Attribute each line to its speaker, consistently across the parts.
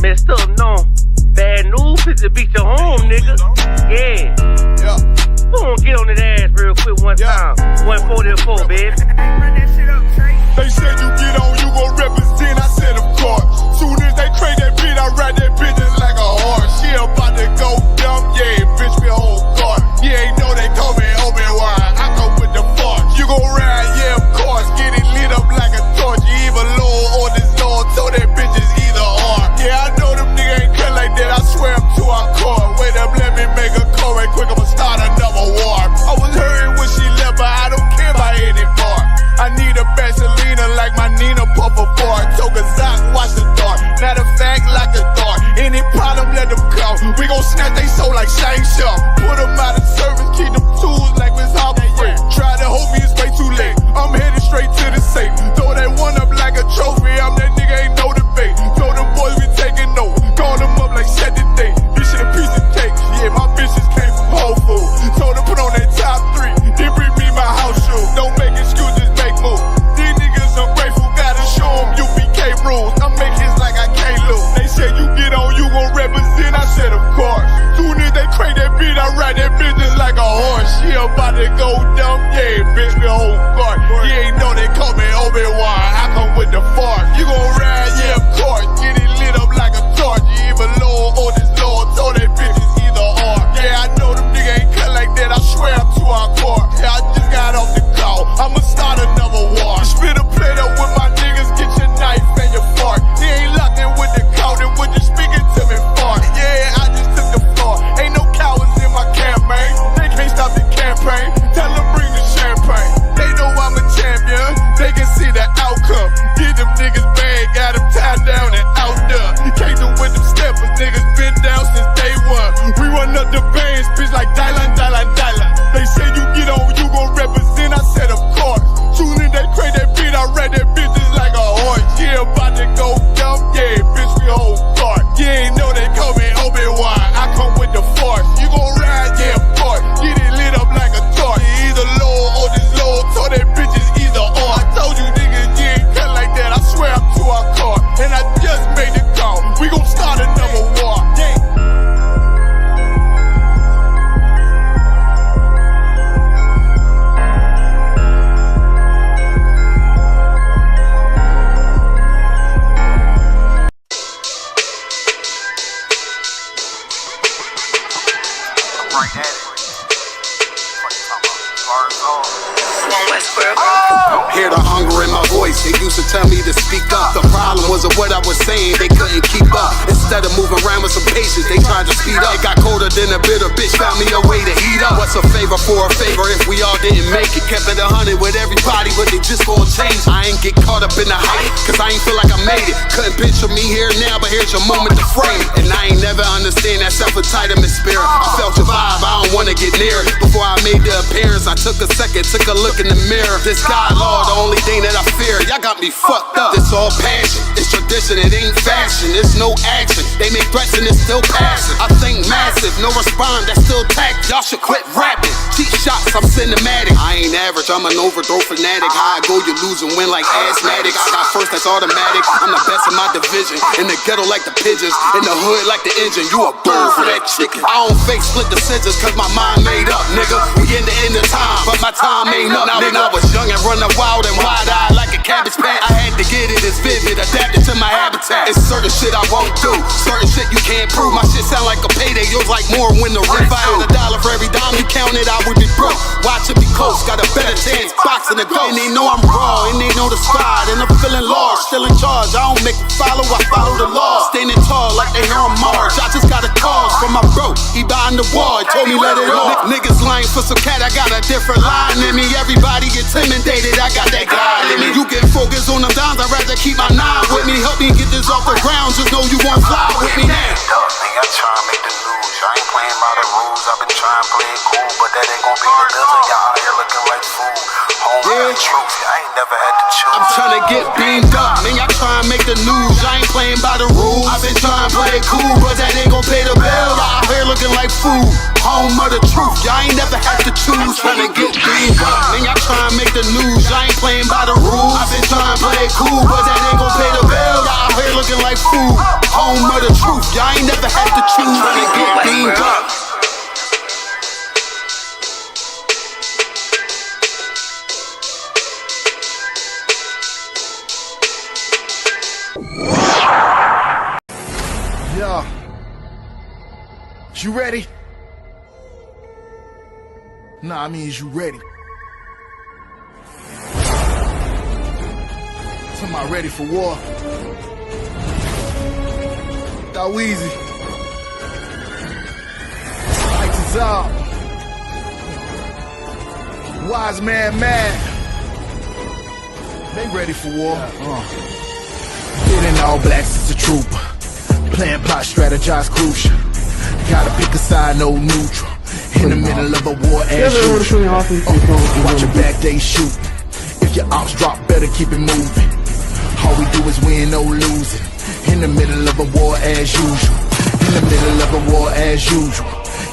Speaker 1: messed up, no. Bad news, pizza beat your home, nigga. Yeah. Who gon' get on his ass real quick one time? 144, baby.
Speaker 2: Run that shit up, Trey.
Speaker 3: They said you get on, you gon' represent. I said of course. Soon as they crank that beat, I ride that bitch just like a horse. She about to go dumb, yeah, bitch me a whole car. You ain't know they call me Obi-Wan. I come with the force. You gon' ride, yeah, of course. Get it lit up like a torch. You even low on this Lord, so that bitch is either or. Yeah, I know them niggas ain't cut like that. I swear I'm to our core. Wait up, let me make a call right quick. I'ma start another war. I was hurting when she left, but I don't care about any more. I need a Vaseline like my Nina Puffer bar. Took a Zoc, watch the dark. Matter of fact, like a dart. Any problem, let them come. We gon' snatch they soul like Shang Tsung. Put them out of service, keep them tools like Miss Hopper Free. Try to hold me, it's way too late. I'm headed straight to the safe. Throw that one up like a trophy. I'm that nigga, ain't no debate. Told them boys we taking over. Call them up like set the date. This shit a piece of cake. Yeah, my bitches came from Whole Foods. Told them put on that top 3. Then bring me my house shoes. Don't make excuses, make moves. These niggas ungrateful, gotta show them U.P.K rules. I make hits like I can't lose. They said you get on, you gon' represent. I said of course. Soon as they crank that beat, I ride that bitch just like a horse. She about to go dumb, yeah, bitch me a whole car. You ain't know they call me Obi-Wan. I come with the force. You gon' ride, yeah, of course. Get it lit up like a torch. You even low on this Lord, so that bitch is either or. Yeah, I know them niggas ain't cut like that. I swear I'm to our core. Yeah, I just got off the call. I'ma start another war. Spit a plate up with my niggas, get your knife and your fork. They ain't locked in with the count, and when you speaking to me far. Yeah, I just took the floor. Ain't no cowards in my campaign. They can't stop the campaign. Tell them bring the champagne. They know I'm a champion. They can see the outcome. Get them niggas bad, got them tied down and out there. You can't do with them steppers, niggas been down since day one. We run up the bands, bitch like Dylan. They say you get on, you gon' represent. I said of course. Soon as they crank that beat, I ride that bitch just like a horse. Yeah, about to go dumb, yeah, bitch we whole car. You ain't know they call me Obi-Wan. I come with the force. You gon' ride, yeah, of course. Get it lit up like a torch. You either low or this low, so that bitch is either or. I told you niggas, you ain't cut like that. I swear I'm to our car. And I just made the call. We gon' start another war. Yeah.
Speaker 4: Hear the hunger in my voice, they used to tell me to speak up. The problem was of what I was saying, they couldn't keep up. Instead of moving around with some patience, they tried to speed up. It got colder than a bitter bitch, found me a way to heat up. What's a favor for a favor if we all didn't make it? Kept it 100 with everybody, but they just gon' change. I ain't get caught up in the hype, cause I ain't feel like I made it. Couldn't picture me here now, but here's your moment to frame it. And I ain't never understand that self-entitlement spirit. I felt your vibe, I don't wanna get near it. Before I made the appearance, I took a second, took a look in the mirror. This God, Lord, the only thing that I fear. Y'all got me fucked up. It's all passion, it's tradition, it ain't fashion. It's no action, they make threats and it's still passion. I think massive, no respond, that's still tact. Y'all should quit rapping. Cheap shots, I'm cinematic. I ain't average, I'm an overthrow fanatic. How I go, you lose and win like asthmatic. I got first, that's automatic. I'm the best in my division. In the ghetto like the pigeons, in the hood like the engine. You a bird for that chicken. I don't fake split decisions cause my mind made up, nigga. We in the end of time, but my time ain't up, nigga. I was young and running wild and wide-eyed like a cabbage patch. I had to get it, it's vivid, adapted to my habitat. It's certain shit I won't do, certain shit you can't prove. My shit sound like a payday, yours like more when the rent. If I had $1 for every dime you counted, I would be broke. Watch it be close, got a better chance, boxing the ghost. And they know I'm raw, and they know the squad, and I'm feeling large, still in charge. I don't make them follow, I follow the law. Standing tall like they hear on March. I just got a call from my bro, he behind the wall, he told me let it off. Niggas lying for some cat, I got a different line in me. Everybody intimidated, I got that guy in me. You get focused on them dimes, I'd rather keep my 9 with me. Help me get this off the ground, just know you won't fly with me now.
Speaker 5: I try to make the news, I ain't playing by the rules. I've been trying to play it cool, but that ain't gon' be the deal. Y'all out here looking like fool. Home yeah. Truth, I ain't never had to choose.
Speaker 4: I'm trying to get beamed up, man, y'all trying to make the news. I ain't playing by the rules. I've been trying to play it cool, but that ain't gon' pay the bill. Y'all out here looking like fool. Home of the truth, y'all ain't never had to choose. Trying to get beamed up, man, y'all trying to make the news. I ain't playing by the rules. I've been trying to play it cool, but that ain't gon' pay the bill. Y'all out here looking like fool. home of the truth. Y'all ain't never had to choose when it get beamed up.
Speaker 3: Yeah. You ready? Nah, I mean, is you ready? Somebody ready for war? That Weezy. TITHES up. Wise man mad. They ready for war. Getting all blacks is a trooper. Plan, plot, strategize, crucial. Gotta pick a side, no neutral. In the middle of a war as usual. Watch your back, they shoot. If your ops drop, better keep it moving. All we do is win, no losing. In the middle of a war as usual. In the middle of a war as usual.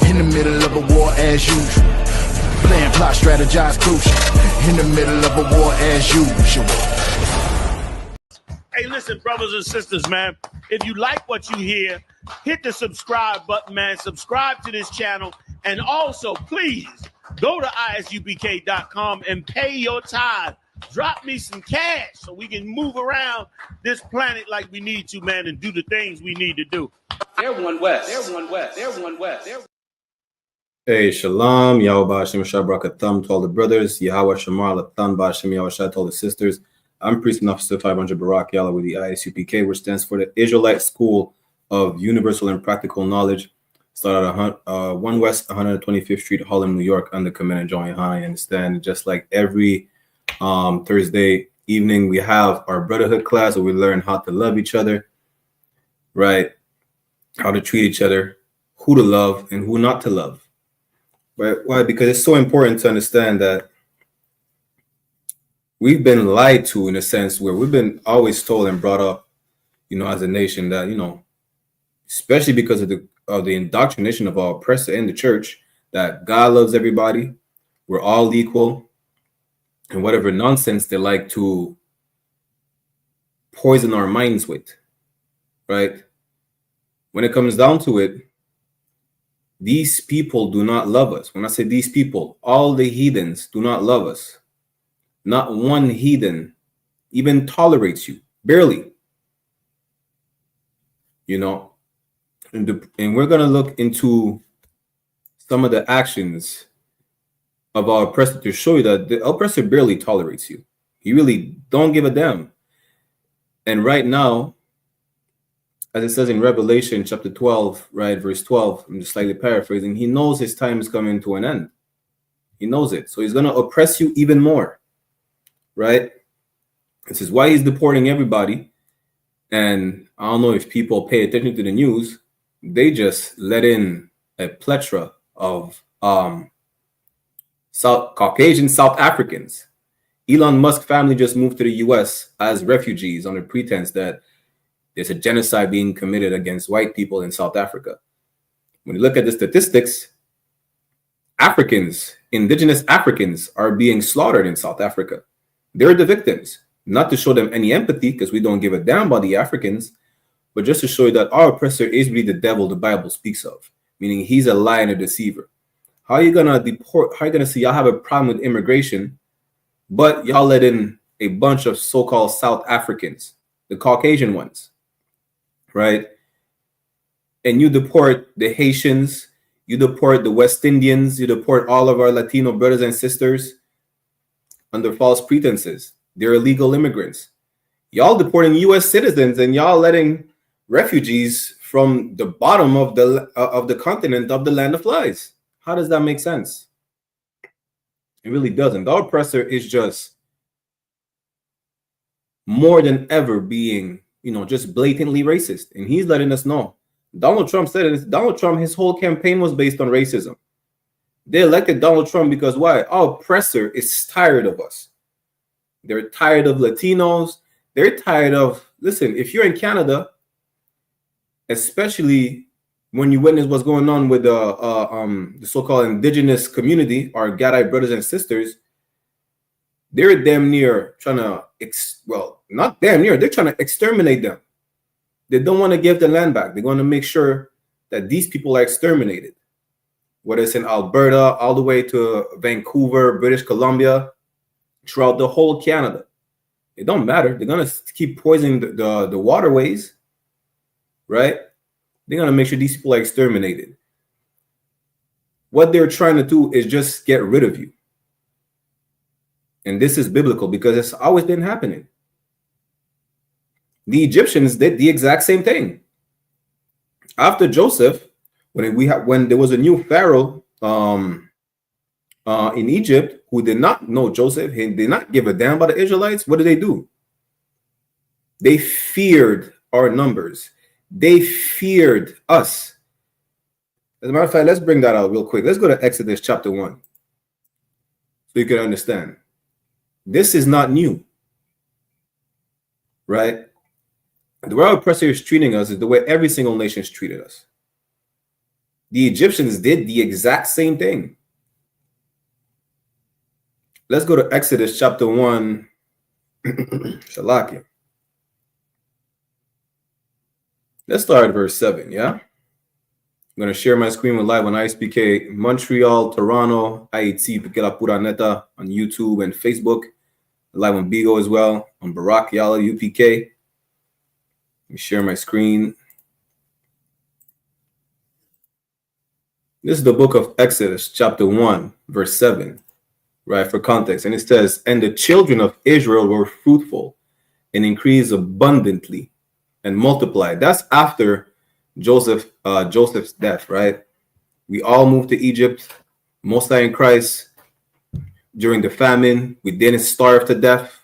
Speaker 3: In the middle of a war as usual. Plan, plot, strategize, crucial. In the middle of a war as usual.
Speaker 6: Hey, listen, brothers and sisters, man. If you like what you hear, hit the subscribe button, man. Subscribe to this channel. And also, please, go to isupk.com and pay your tithe. Drop me some cash so we can move around this planet like we need to, man, and do the things we need to do.
Speaker 7: Everyone west. Everyone west. Everyone west.
Speaker 8: Hey, Shalom, Yahweh Hashem Shabrak to all the brothers, Yahweh Shamar Latham Bashem Yahweh Shai to all the sisters. I'm Priest and Officer 500 Barak Yalla with the I.S.U.P.K, which stands for the Israelite School of Universal and Practical Knowledge. Started at 1 West 125th Street, Harlem, New York, under Command John YAHANNA. I understand, just like every Thursday evening, we have our Brotherhood class where we learn how to love each other, right? How to treat each other, who to love and who not to love. Right? Why? Because it's so important to understand that we've been lied to in a sense where we've been always told and brought up, as a nation that, especially because of the indoctrination of our oppressor in the church, that God loves everybody, we're all equal, and whatever nonsense they like to poison our minds with, right? When it comes down to it, these people do not love us. When I say these people, all the heathens do not love us. Not one heathen even tolerates you, barely. And we're going to look into some of the actions of our oppressor to show you that the oppressor barely tolerates you. He really don't give a damn. And right now, as it says in Revelation chapter 12, right, verse 12, I'm just slightly paraphrasing, he knows his time is coming to an end. He knows it. So he's going to oppress you even more, right? This is why he's deporting everybody. And I don't know if people pay attention to the news. They just let in a plethora of Caucasian South Africans. Elon Musk family just moved to the U.S. as refugees under pretense that there's a genocide being committed against white people in South Africa. When you look at the statistics, Africans, indigenous Africans, are being slaughtered in South Africa. They're the victims. Not to show them any empathy, because we don't give a damn about the Africans, but just to show you that our oppressor is really the devil the Bible speaks of, meaning he's a liar and a deceiver. How are you gonna deport? How are you gonna say y'all have a problem with immigration, but y'all let in a bunch of so-called South Africans, the Caucasian ones, right? And you deport the Haitians, you deport the West Indians, you deport all of our Latino brothers and sisters under false pretenses. They're illegal immigrants. Y'all deporting U.S. citizens and y'all letting refugees from the bottom of the continent of the land of lies. How does that make sense? It really doesn't. The oppressor is just more than ever being, just blatantly racist. And he's letting us know. Donald Trump said it. Donald Trump, his whole campaign was based on racism. They elected Donald Trump because why? Our oppressor is tired of us. They're tired of Latinos. They're tired of, listen, if you're in Canada, especially when you witness what's going on with the so-called indigenous community, our Gadite brothers and sisters, they're damn near trying to, not damn near, they're trying to exterminate them. They don't want to give the land back. They're going to make sure that these people are exterminated, whether it's in Alberta, all the way to Vancouver, British Columbia, throughout the whole Canada. It don't matter. They're going to keep poisoning the waterways, right? They're going to make sure these people are exterminated. What they're trying to do is just get rid of you. And this is biblical because it's always been happening. The Egyptians did the exact same thing. After Joseph, when there was a new pharaoh in Egypt who did not know Joseph, he did not give a damn about the Israelites, what did they do? They feared our numbers. They feared us. As a matter of fact, let's bring that out real quick. Let's go to Exodus chapter 1 so you can understand. This is not new, right? The way our oppressor is treating us is the way every single nation has treated us. The Egyptians did the exact same thing. Let's go to Exodus chapter 1. Shalaki. Let's start at verse 7, yeah? I'm going to share my screen with live on I.S.U.P.K. Montreal, Toronto, I.S.U.P.K on YouTube and Facebook. Live on Bigo as well, on Barak, Yala, U.P.K. Let me share my screen. This is the book of Exodus, chapter 1, verse 7, right, for context. And it says, and the children of Israel were fruitful and increased abundantly and multiplied. That's after Joseph's death, right? We all moved to Egypt, most in Christ. During the famine, we didn't starve to death.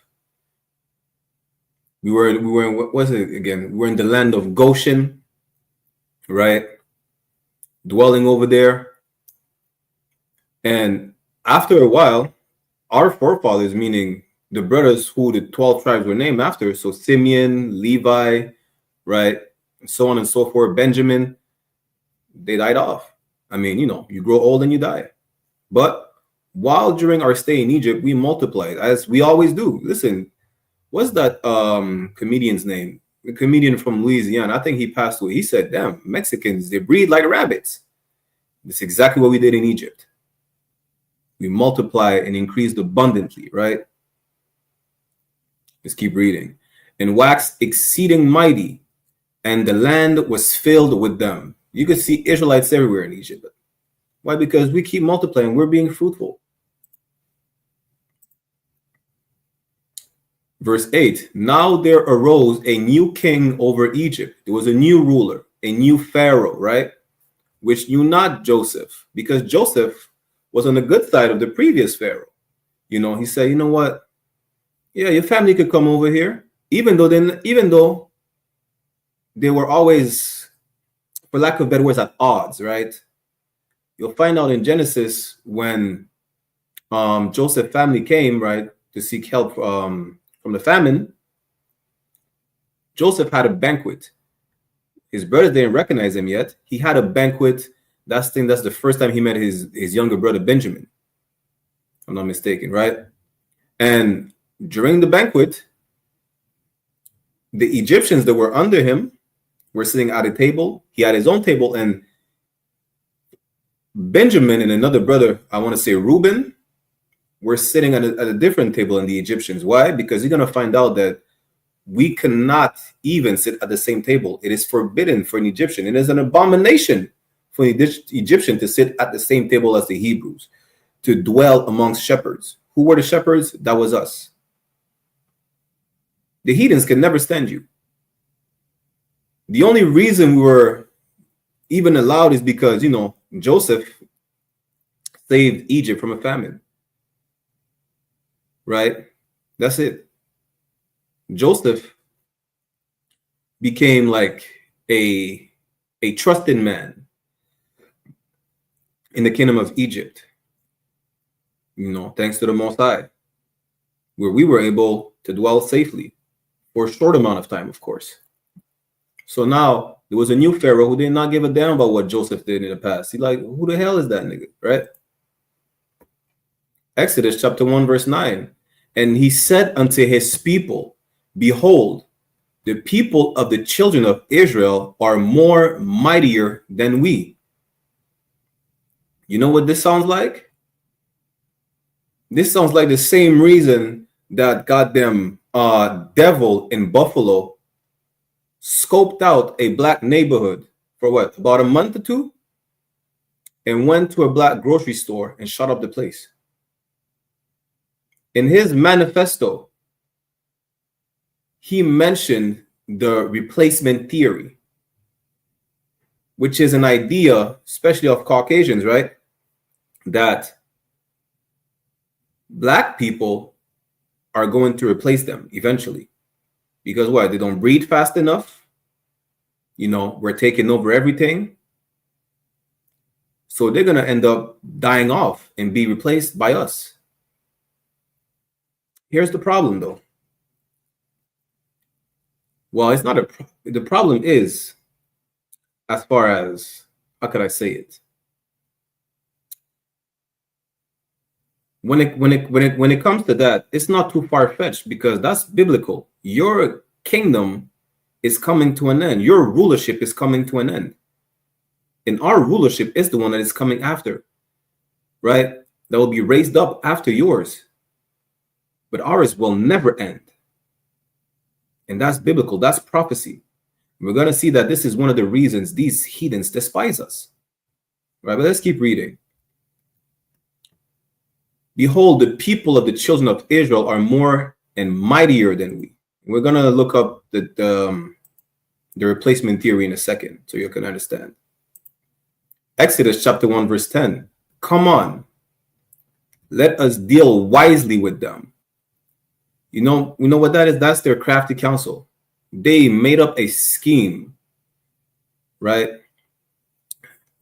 Speaker 8: We were in, what was it again? We were in the land of Goshen, right? Dwelling over there. And after a while, our forefathers, meaning the brothers who the 12 tribes were named after, so Simeon, Levi, right, and so on and so forth, Benjamin, they died off. I mean, you grow old and you die. But while during our stay in Egypt, we multiplied, as we always do. Listen, what's that comedian's name? The comedian from Louisiana, I think he passed away. He said, damn, Mexicans, they breed like rabbits. That's exactly what we did in Egypt. We multiplied and increased abundantly, right? Let's keep reading. And waxed exceeding mighty, and the land was filled with them. You could see Israelites everywhere in Egypt. Why? Because we keep multiplying. We're being fruitful. Verse 8, now there arose a new king over Egypt. There was a new ruler, a new pharaoh, right? Which knew not Joseph, because Joseph was on the good side of the previous pharaoh. He said, you know what? Yeah, your family could come over here, even though they were always, for lack of better words, at odds, right? You'll find out in Genesis when Joseph's family came, right, to seek help from the famine. Joseph had a banquet. His brothers didn't recognize him yet. He had a banquet. That's the first time he met his younger brother Benjamin, if I'm not mistaken, right? And during the banquet, the Egyptians that were under him were sitting at a table. He had his own table, and Benjamin and another brother, I want to say Reuben, were sitting at a different table than the Egyptians. Why? Because you're going to find out that we cannot even sit at the same table. It is forbidden for an Egyptian. It is an abomination for an Egyptian to sit at the same table as the Hebrews, to dwell amongst shepherds. Who were the shepherds? That was us. The heathens can never stand you. The only reason we were even allowed is because, Joseph saved Egypt from a famine. Right? That's it. Joseph became like a trusted man in the kingdom of Egypt. Thanks to the Most High, where we were able to dwell safely for a short amount of time, of course. So now there was a new pharaoh who did not give a damn about what Joseph did in the past. He like, who the hell is that nigga, right? Exodus chapter 1, verse 9. And he said unto his people, behold, the people of the children of Israel are more mightier than we. You know what this sounds like? This sounds like the same reason that goddamn devil in Buffalo scoped out a black neighborhood for what, about a month or two, and went to a black grocery store and shut up the place. In his manifesto, he mentioned the replacement theory, which is an idea, especially of Caucasians, right? That black people are going to replace them eventually. Because what? They don't breed fast enough. You know, we're taking over everything. So they're going to end up dying off and be replaced by us. Here's the problem, though. Well, it's not the problem is, as far as, how could I say it? When it comes to that, it's not too far-fetched because that's biblical. Your kingdom is coming to an end. Your rulership is coming to an end. And our rulership is the one that is coming after, right? That will be raised up after yours. But ours will never end. And that's biblical. That's prophecy. We're going to see that this is one of the reasons these heathens despise us. Right? But let's keep reading. Behold, the people of the children of Israel are more and mightier than we. We're going to look up the replacement theory in a second so you can understand. Exodus chapter 1 verse 10. Come on, let us deal wisely with them. You know what that is? That's their crafty counsel. They made up a scheme, right?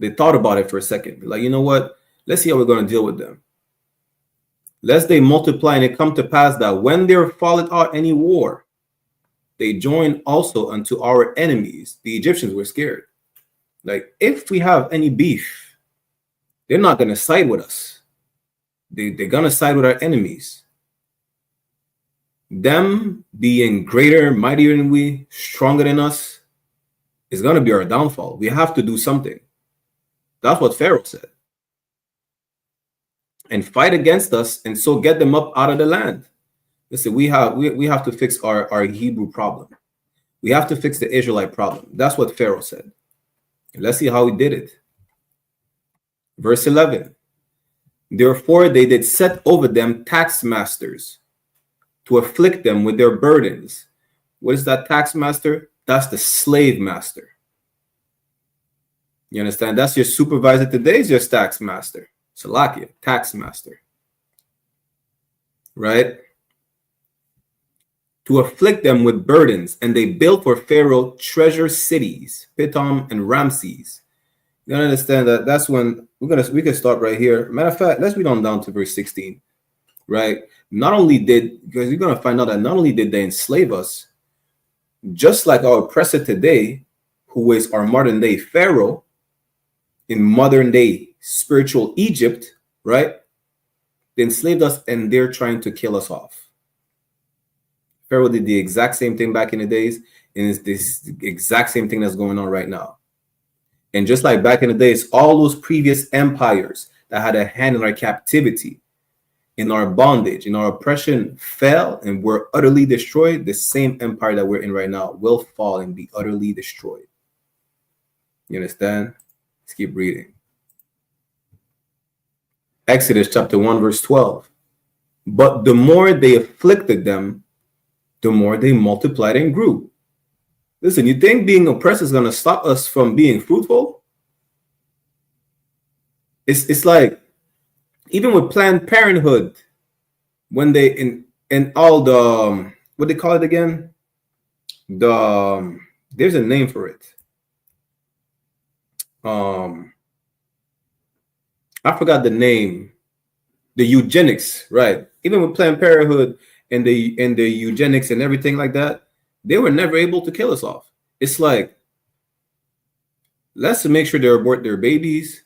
Speaker 8: They thought about it for a second. Like, you know what? Let's see how we're going to deal with them. Lest they multiply and it come to pass that when there falleth out any war, they join also unto our enemies. The Egyptians were scared. Like, if we have any beef, they're not going to side with us. They're going to side with our enemies. Them being greater, mightier than we, stronger than us, is going to be our downfall. We have to do something. That's what Pharaoh said. And fight against us and so get them up out of the land. Listen, we have to fix our Hebrew problem. We have to fix the Israelite problem. That's what Pharaoh said. Let's see how he did it. Verse 11. Therefore they did set over them tax masters to afflict them with their burdens. What is that tax master? That's the slave master. You understand? That's your supervisor today is your tax master. Salakia, tax master. Right? To afflict them with burdens, and they built for Pharaoh treasure cities, Pithom and Ramses. You understand that? That's when we can start right here. Matter of fact, let's read on down to verse 16. Right? Because you're gonna find out that not only did they enslave us, just like our oppressor today, who is our modern day Pharaoh, in modern day spiritual Egypt, right? They enslaved us and they're trying to kill us off. Pharaoh did the exact same thing back in the days, and it's this exact same thing that's going on right now. And just like back in the days, all those previous empires that had a hand in our captivity, in our bondage, in our oppression, fell and were utterly destroyed. The same empire that we're in right now will fall and be utterly destroyed. You understand? Let's keep reading. Exodus chapter 1 verse 12. But the more they afflicted them, the more they multiplied and grew. Listen, you think being oppressed is going to stop us from being fruitful? It's like, even with Planned Parenthood, when they in all the what they call it again? There's a name for it. I forgot the name. The eugenics, right? Even with Planned Parenthood and the eugenics and everything like that, they were never able to kill us off. It's like, let's make sure they abort their babies.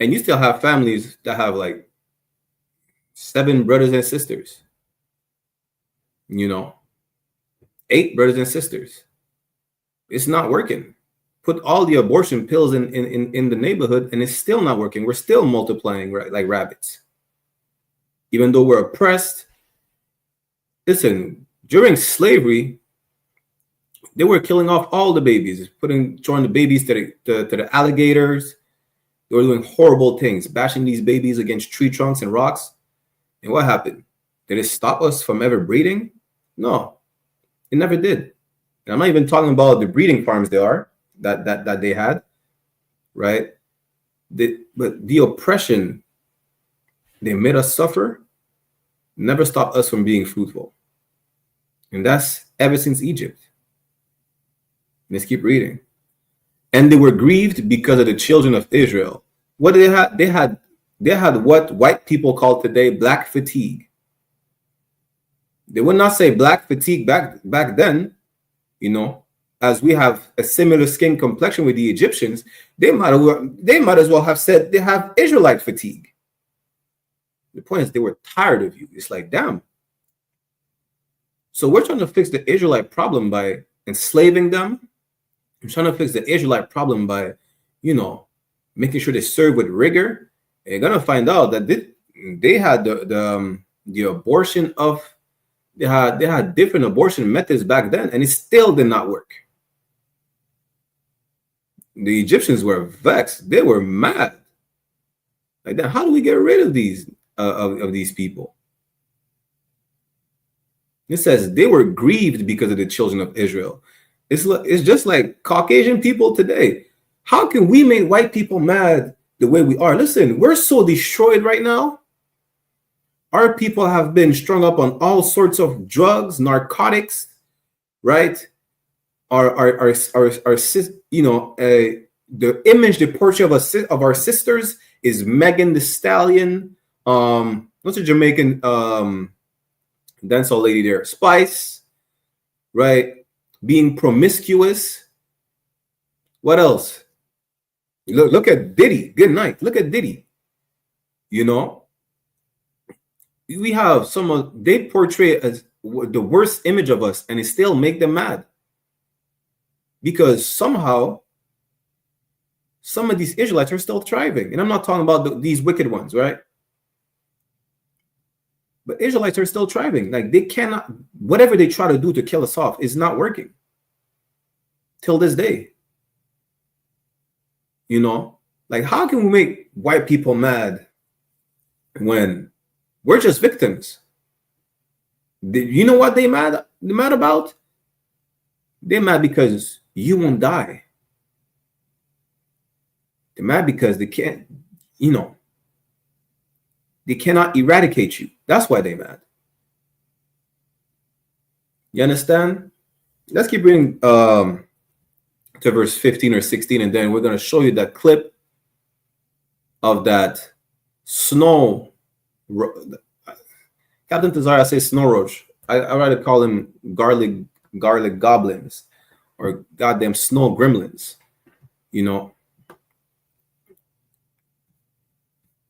Speaker 8: And you still have families that have like 7 brothers and sisters, you know, 8 brothers and sisters. It's not working. Put all the abortion pills in the neighborhood, and it's still not working. We're still multiplying like rabbits. Even though we're oppressed. Listen, during slavery, they were killing off all the babies, throwing the babies to the alligators. They were doing horrible things, bashing these babies against tree trunks and rocks. And what happened? Did it stop us from ever breeding? No, it never did. And I'm not even talking about the breeding farms that they had, right? But the oppression they made us suffer never stopped us from being fruitful. And that's ever since Egypt. Let's keep reading. And they were grieved because of the children of Israel. What did they have? They had what white people call today black fatigue. They would not say black fatigue back then, as we have a similar skin complexion with the Egyptians. They might as well have said they have Israelite fatigue. The point is they were tired of you. It's like, damn. So we're trying to fix the Israelite problem by enslaving them. I'm trying to fix the Israelite problem by, making sure they serve with rigor. And you're gonna find out that they had the abortion of they had different abortion methods back then, and it still did not work. The Egyptians were vexed. They were mad. Like that, how do we get rid of these people? It says they were grieved because of the children of Israel. It's just like Caucasian people today. How can we make white people mad the way we are? Listen, we're so destroyed right now. Our people have been strung up on all sorts of drugs, narcotics, right? The image, the portrait of our sisters is Megan Thee Stallion. What's a Jamaican dancehall lady there? Spice, right? Being promiscuous. What else? Look at Diddy. Good night. Look at Diddy. We have they portray as the worst image of us, and it still make them mad. Because somehow, some of these Israelites are still thriving. And I'm not talking about these wicked ones, right? But Israelites are still thriving. Like, they cannot, whatever they try to do to kill us off is not working. Till this day. Like, how can we make white people mad when we're just victims? You know what they're mad about? They're mad because you won't die. They're mad because they can't, they cannot eradicate you. That's why they're mad. You understand? Let's keep reading to verse 15 or 16, and then we're going to show you that clip of that snow. Captain Tazara says snow roach. I rather call them garlic goblins or goddamn snow gremlins,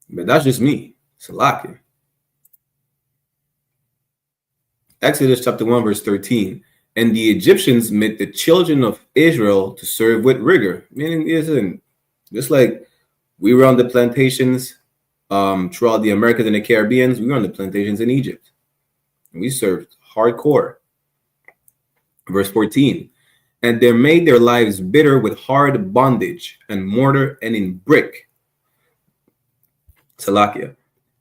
Speaker 8: But that's just me. It's a lot here. Exodus chapter 1, verse 13. And the Egyptians made the children of Israel to serve with rigor. Meaning, just like we were on the plantations throughout the Americas and the Caribbean, we were on the plantations in Egypt. And we served hardcore. Verse 14. And they made their lives bitter with hard bondage and mortar and in brick. Salakia.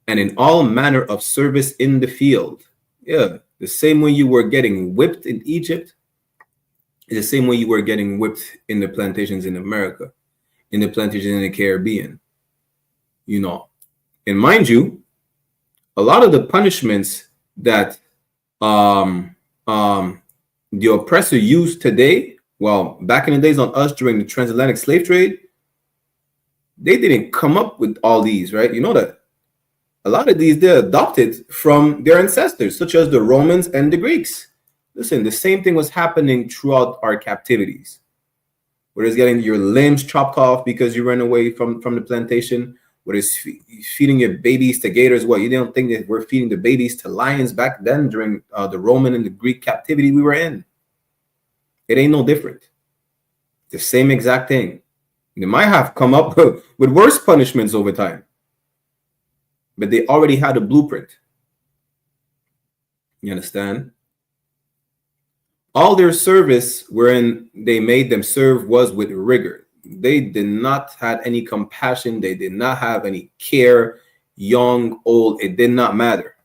Speaker 8: And in all manner of service in the field. Yeah. The same way you were getting whipped in Egypt is the same way you were getting whipped in the plantations in America, in the plantations in the Caribbean. And mind you, a lot of the punishments that the oppressor used today, well, back in the days on us during the transatlantic slave trade, they didn't come up with all these, right? You know that. A lot of these, they're adopted from their ancestors, such as the Romans and the Greeks. Listen, the same thing was happening throughout our captivities. Whether it's getting your limbs chopped off because you ran away from the plantation, whether it's feeding your babies to gators. What, you don't think that we're feeding the babies to lions back then during the Roman and the Greek captivity we were in? It ain't no different. The same exact thing. They might have come up with worse punishments over time, but they already had a blueprint. You understand? All their service wherein they made them serve was with rigor. They did not have any compassion. They did not have any care. Young, old, it did not matter.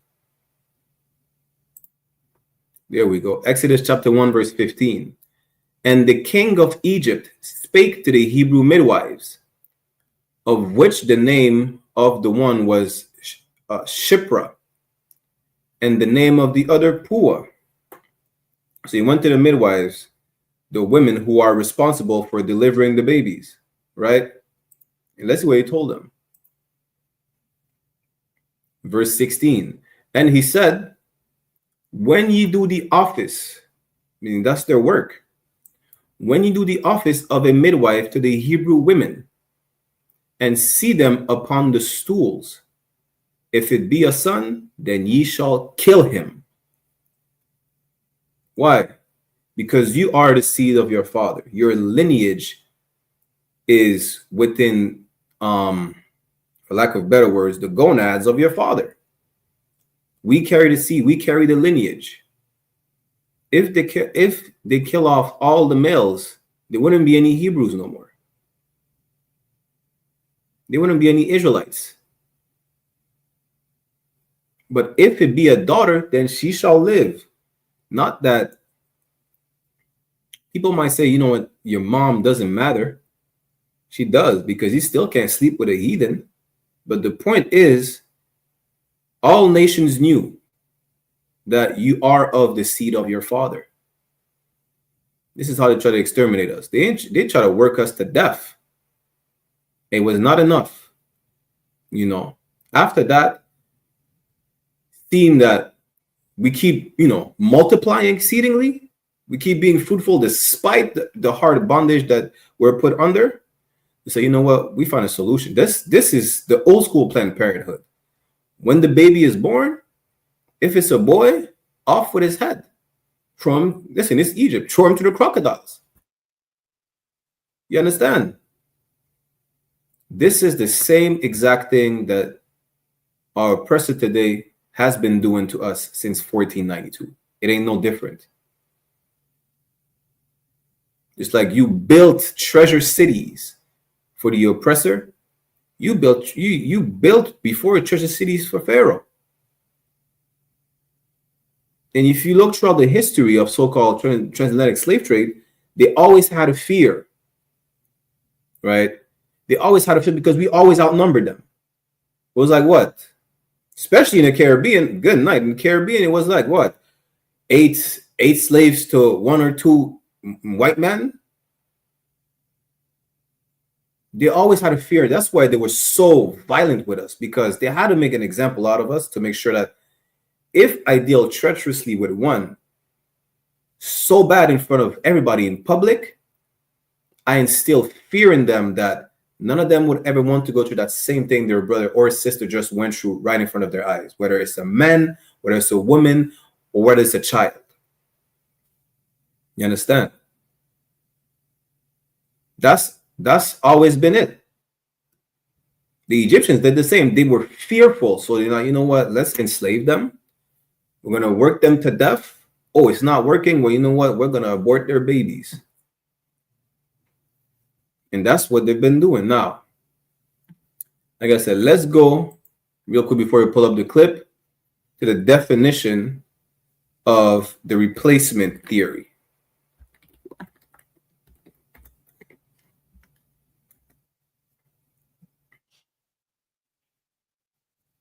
Speaker 8: There we go. Exodus chapter 1, verse 15. And the king of Egypt spake to the Hebrew midwives, of which the name of the one was Shipra, and the name of the other Pua. So he went to the midwives, the women who are responsible for delivering the babies, right? And let's see what he told them. Verse 16. And he said, when ye do the office, meaning that's their work, when you do the office of a midwife to the Hebrew women, and see them upon the stools, if it be a son, then ye shall kill him. Why? Because you are the seed of your father. Your lineage is within, for lack of better words, the gonads of your father. We carry the seed. We carry the lineage. If they kill off all the males, there wouldn't be any Hebrews no more. There wouldn't be any Israelites. But if it be a daughter, then she shall live. Not that people might say, you know what, your mom doesn't matter. She does, because you still can't sleep with a heathen. But the point is, all nations knew that you are of the seed of your father. This is how they try to exterminate us. They try to work us to death. It was not enough. You know, after that, seeing that we keep, multiplying exceedingly, we keep being fruitful despite the hard bondage that we're put under. We say, you know what, we found a solution. This is the old school Planned Parenthood. When the baby is born, if it's a boy, off with his head. It's Egypt. Throw him to the crocodiles. You understand? This is the same exact thing that our oppressor today has been doing to us since 1492. It ain't no different. It's like you built treasure cities for the oppressor. You built before treasure cities for Pharaoh. And if you look throughout the history of so-called transatlantic slave trade, they always had a fear, right? They always had a fear because we always outnumbered them. It was like what? Especially in the Caribbean, good night. In the Caribbean, it was like what? Eight slaves to one or two white men. They always had a fear. That's why they were so violent with us, because they had to make an example out of us to make sure that if I deal treacherously with one so bad in front of everybody in public, I instill fear in them that none of them would ever want to go through that same thing their brother or sister just went through right in front of their eyes, whether it's a man, whether it's a woman, or whether it's a child. You understand? That's always been it. The Egyptians did the same. They were fearful. So they're like, you know what? Let's enslave them. We're going to work them to death. Oh, it's not working. Well, you know what? We're going to abort their babies. And that's what they've been doing now. Like I said, let's go real quick before we pull up the clip to the definition of the replacement theory.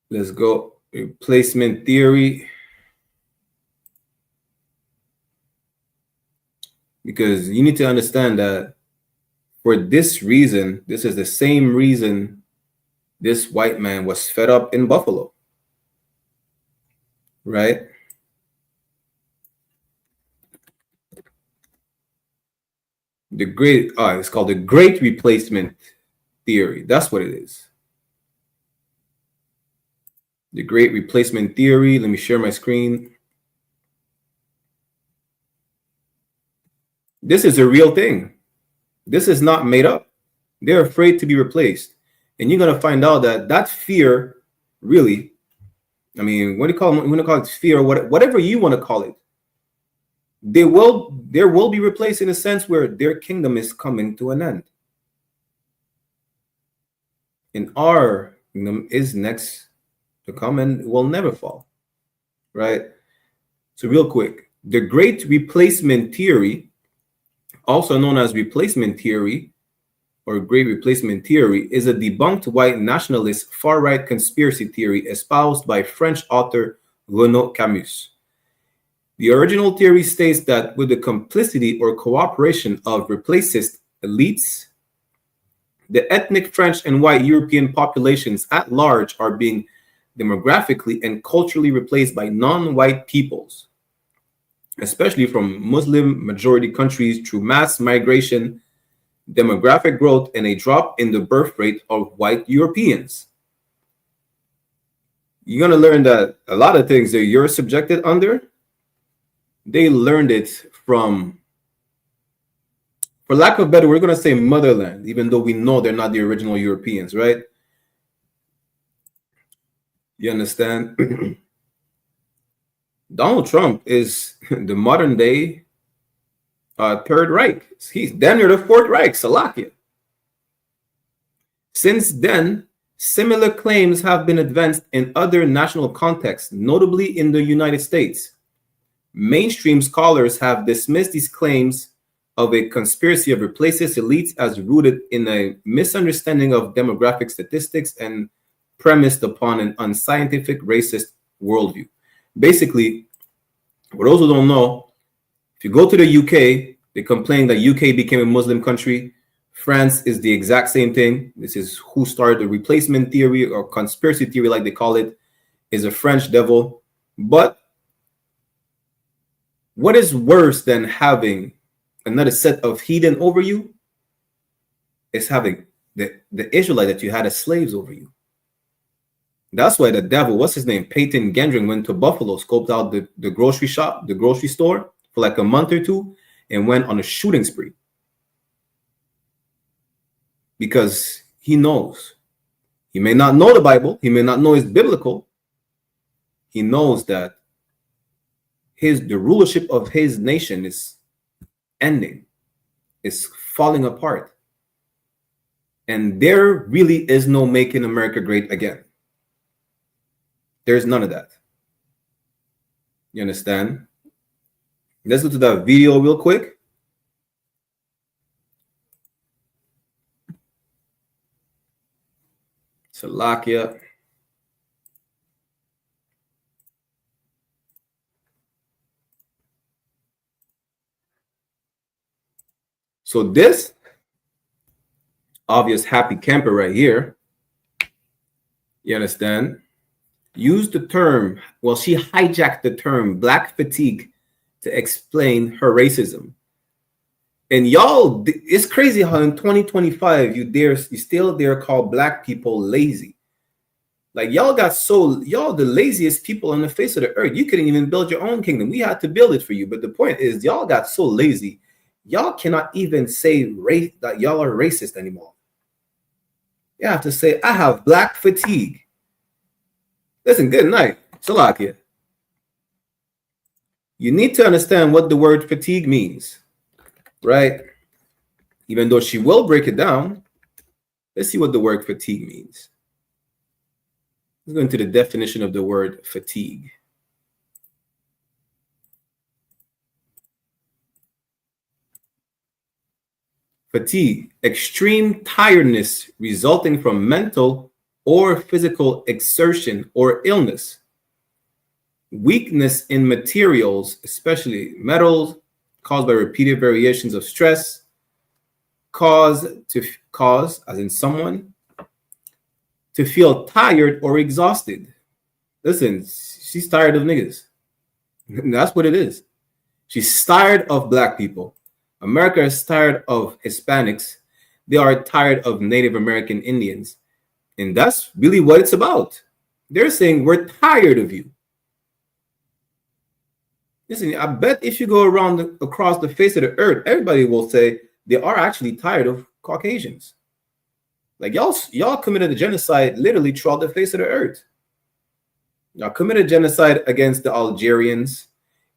Speaker 8: Let's go. Replacement theory. Because you need to understand that for this reason, this is the same reason this white man was fed up in Buffalo. Right? It's called the Great Replacement Theory. That's what it is. The Great Replacement Theory. Let me share my screen. This is a real thing. This is not made up. They're afraid to be replaced. And you're going to find out that that fear really, I mean, what do you call it? You want to call it fear, whatever you want to call it. There will be replaced in a sense where their kingdom is coming to an end. And our kingdom is next to come and will never fall. Right? So real quick, the Great Replacement Theory, also known as replacement theory or Great Replacement Theory, is a debunked white nationalist far-right conspiracy theory espoused by French author Renaud Camus. The original theory states that with the complicity or cooperation of replacist elites, the ethnic French and white European populations at large are being demographically and culturally replaced by non-white peoples, especially from Muslim majority countries, through mass migration, demographic growth, and a drop in the birth rate of white Europeans. You're going to learn that a lot of things that you're subjected under, they learned it from, for lack of better, we're going to say motherland, even though we know they're not the original Europeans, right? You understand? Donald Trump is the modern day Third Reich. He's damn near the Fourth Reich, Salakia. Since then, similar claims have been advanced in other national contexts, notably in the United States. Mainstream scholars have dismissed these claims of a conspiracy of replacist elites as rooted in a misunderstanding of demographic statistics and premised upon an unscientific racist worldview. Basically, for those who don't know, if you go to the UK, they complain that UK became a Muslim country. France is the exact same thing. This is who started the replacement theory or conspiracy theory, like they call it, is a French devil. But what is worse than having another set of heathen over you is having the Israelite that you had as slaves over you. That's why the devil, what's his name, Peyton Gendron, went to Buffalo, scoped out the grocery shop, the grocery store for like a month or two, and went on a shooting spree. Because he knows. He may not know the Bible. He may not know it's biblical. He knows that the rulership of his nation is ending. It's falling apart. And there really is no making America great again. There's none of that. You understand? Let's go to that video real quick. Salakia. So this obvious happy camper right here, you understand, used the term, well, she hijacked the term black fatigue to explain her racism. And y'all, it's crazy how in 2025 you still dare call black people lazy. Like y'all the laziest people on the face of the earth. You couldn't even build your own kingdom. We had to build it for you. But the point is, y'all got so lazy, y'all cannot even say that y'all are racist anymore. You have to say, I have black fatigue. Listen, good night. Salakia. You need to understand what the word fatigue means, right? Even though she will break it down, let's see what the word fatigue means. Let's go into the definition of the word fatigue. Fatigue, extreme tiredness resulting from mental or physical exertion or illness. Weakness in materials, especially metals, caused by repeated variations of stress, cause, as in someone, to feel tired or exhausted. Listen, she's tired of niggas. That's what it is. She's tired of black people. America is tired of Hispanics. They are tired of Native American Indians. And that's really what it's about. They're saying, we're tired of you. Listen, I bet if you go around across the face of the earth, everybody will say they are actually tired of Caucasians. Like y'all committed a genocide literally throughout the face of the earth. Y'all committed genocide against the Algerians.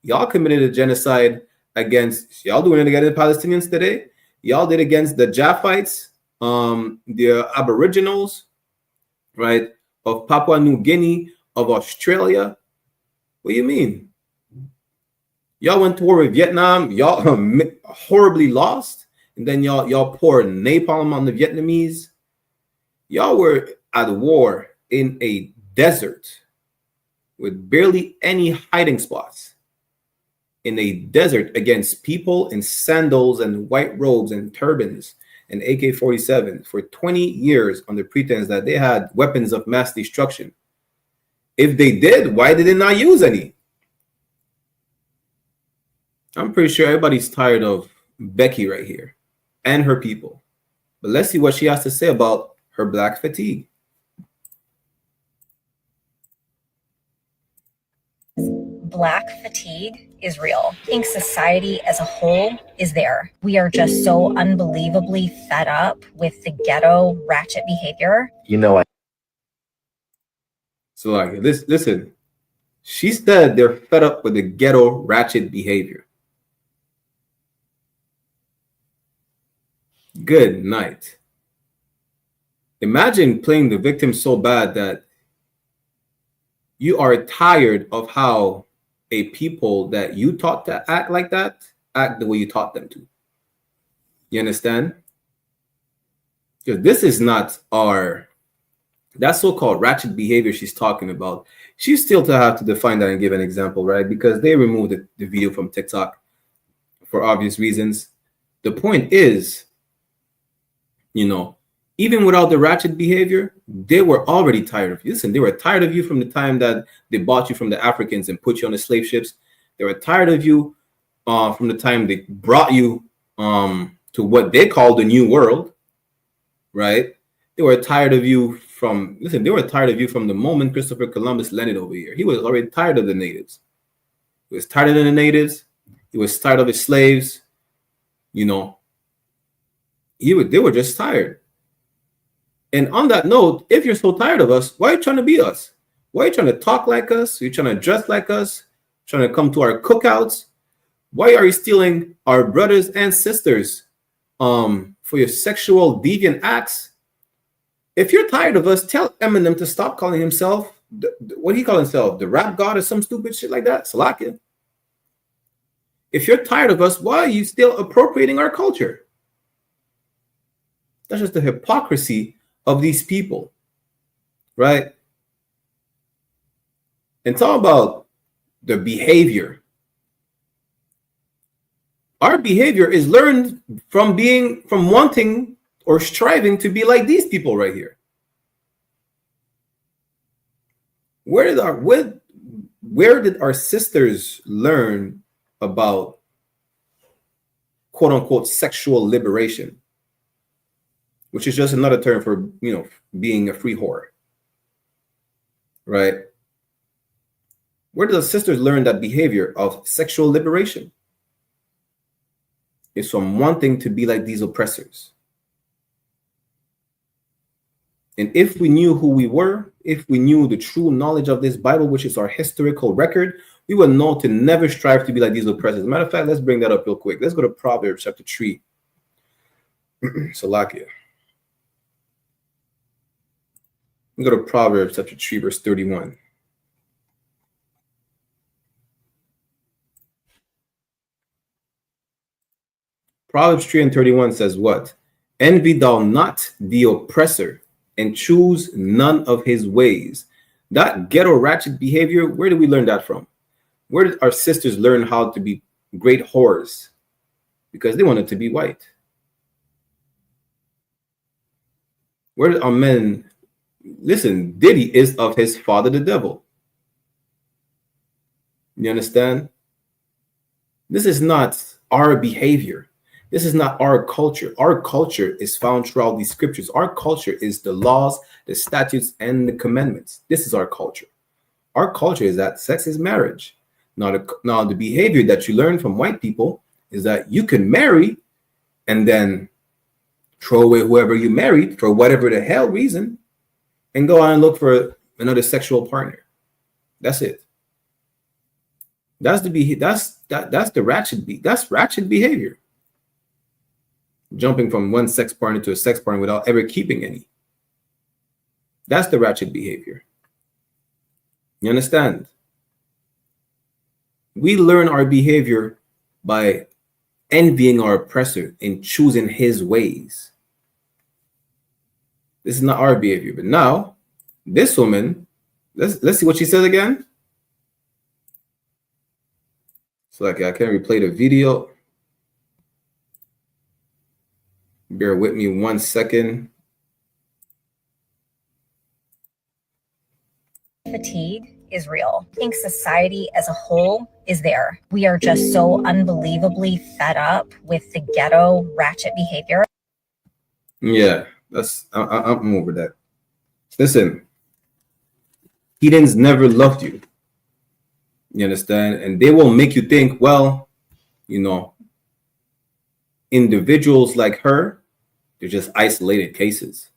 Speaker 8: Y'all committed a genocide against, y'all doing it against the Palestinians today. Y'all did against the Japhites, the Aboriginals, right, of Papua New Guinea, of Australia. What do you mean? Y'all went to war with Vietnam. Y'all horribly lost, and then y'all poured napalm on the Vietnamese. Y'all were at war in a desert with barely any hiding spots, in a desert against people in sandals and white robes and turbans and AK-47 for 20 years on the pretense that they had weapons of mass destruction. If they did, why did they not use any? I'm pretty sure everybody's tired of Becky right here and her people. But let's see what she has to say about her black fatigue.
Speaker 9: Black fatigue is real. I think society as a whole is there. We are just so unbelievably fed up with the ghetto ratchet behavior.
Speaker 8: You know, so like, listen, she said they're fed up with the ghetto ratchet behavior. Good night. Imagine playing the victim so bad that you are tired of how a people that you taught to act like that act the way you taught them to. You understand? Because this is not that so-called ratchet behavior she's talking about. She still to have to define that and give an example, right? Because they removed the video from TikTok for obvious reasons. The point is, you know, even without the ratchet behavior, they were already tired of you. Listen, they were tired of you from the time that they bought you from the Africans and put you on the slave ships. They were tired of you from the time they brought you to what they call the New World, right? They were tired of you they were tired of you from the moment Christopher Columbus landed over here. He was already tired of the natives. He was tired of the natives. He was tired of his slaves. You know, they were just tired. And on that note, if you're so tired of us, why are you trying to be us? Why are you trying to talk like us? Are you trying to dress like us? Trying to come to our cookouts? Why are you stealing our brothers and sisters for your sexual deviant acts? If you're tired of us, tell Eminem to stop calling himself, what he call himself? The rap god or some stupid shit like that? Salakia. If you're tired of us, why are you still appropriating our culture? That's just the hypocrisy of these people, right? And talk about the behavior. Our behavior is learned from wanting or striving to be like these people right here. Where did our sisters learn about quote unquote sexual liberation? Which is just another term for, you know, being a free whore, right? Where do the sisters learn that behavior of sexual liberation? It's from wanting to be like these oppressors. And if we knew who we were, if we knew the true knowledge of this Bible, which is our historical record, we would know to never strive to be like these oppressors. As a matter of fact, let's bring that up real quick. Let's go to Proverbs chapter 3. Salakia. Go to Proverbs chapter 3, verse 31. Proverbs 3 and 31 says what? Envy thou not the oppressor, and choose none of his ways. That ghetto ratchet behavior, where did we learn that from? Where did our sisters learn how to be great whores? Because they wanted to be white. Where did our men... Listen, Diddy is of his father, the devil. You understand? This is not our behavior. This is not our culture. Our culture is found throughout these scriptures. Our culture is the laws, the statutes, and the commandments. This is our culture. Our culture is that sex is marriage. Now the behavior that you learn from white people is that you can marry and then throw away whoever you married for whatever the hell reason and go out and look for another sexual partner. That's it. That's the ratchet behavior. Jumping from one sex partner to a sex partner without ever keeping any. That's the ratchet behavior. You understand? We learn our behavior by envying our oppressor and choosing his ways. This is not our behavior. But now, this woman, let's see what she says again. So I can replay the video. Bear with me 1 second.
Speaker 9: Fatigue is real. I think society as a whole is there. We are just so unbelievably fed up with the ghetto ratchet behavior.
Speaker 8: Yeah, I'm over that. Listen, heathens never loved you. You understand? And they will make you think, well, you know, individuals like her, they're just isolated cases.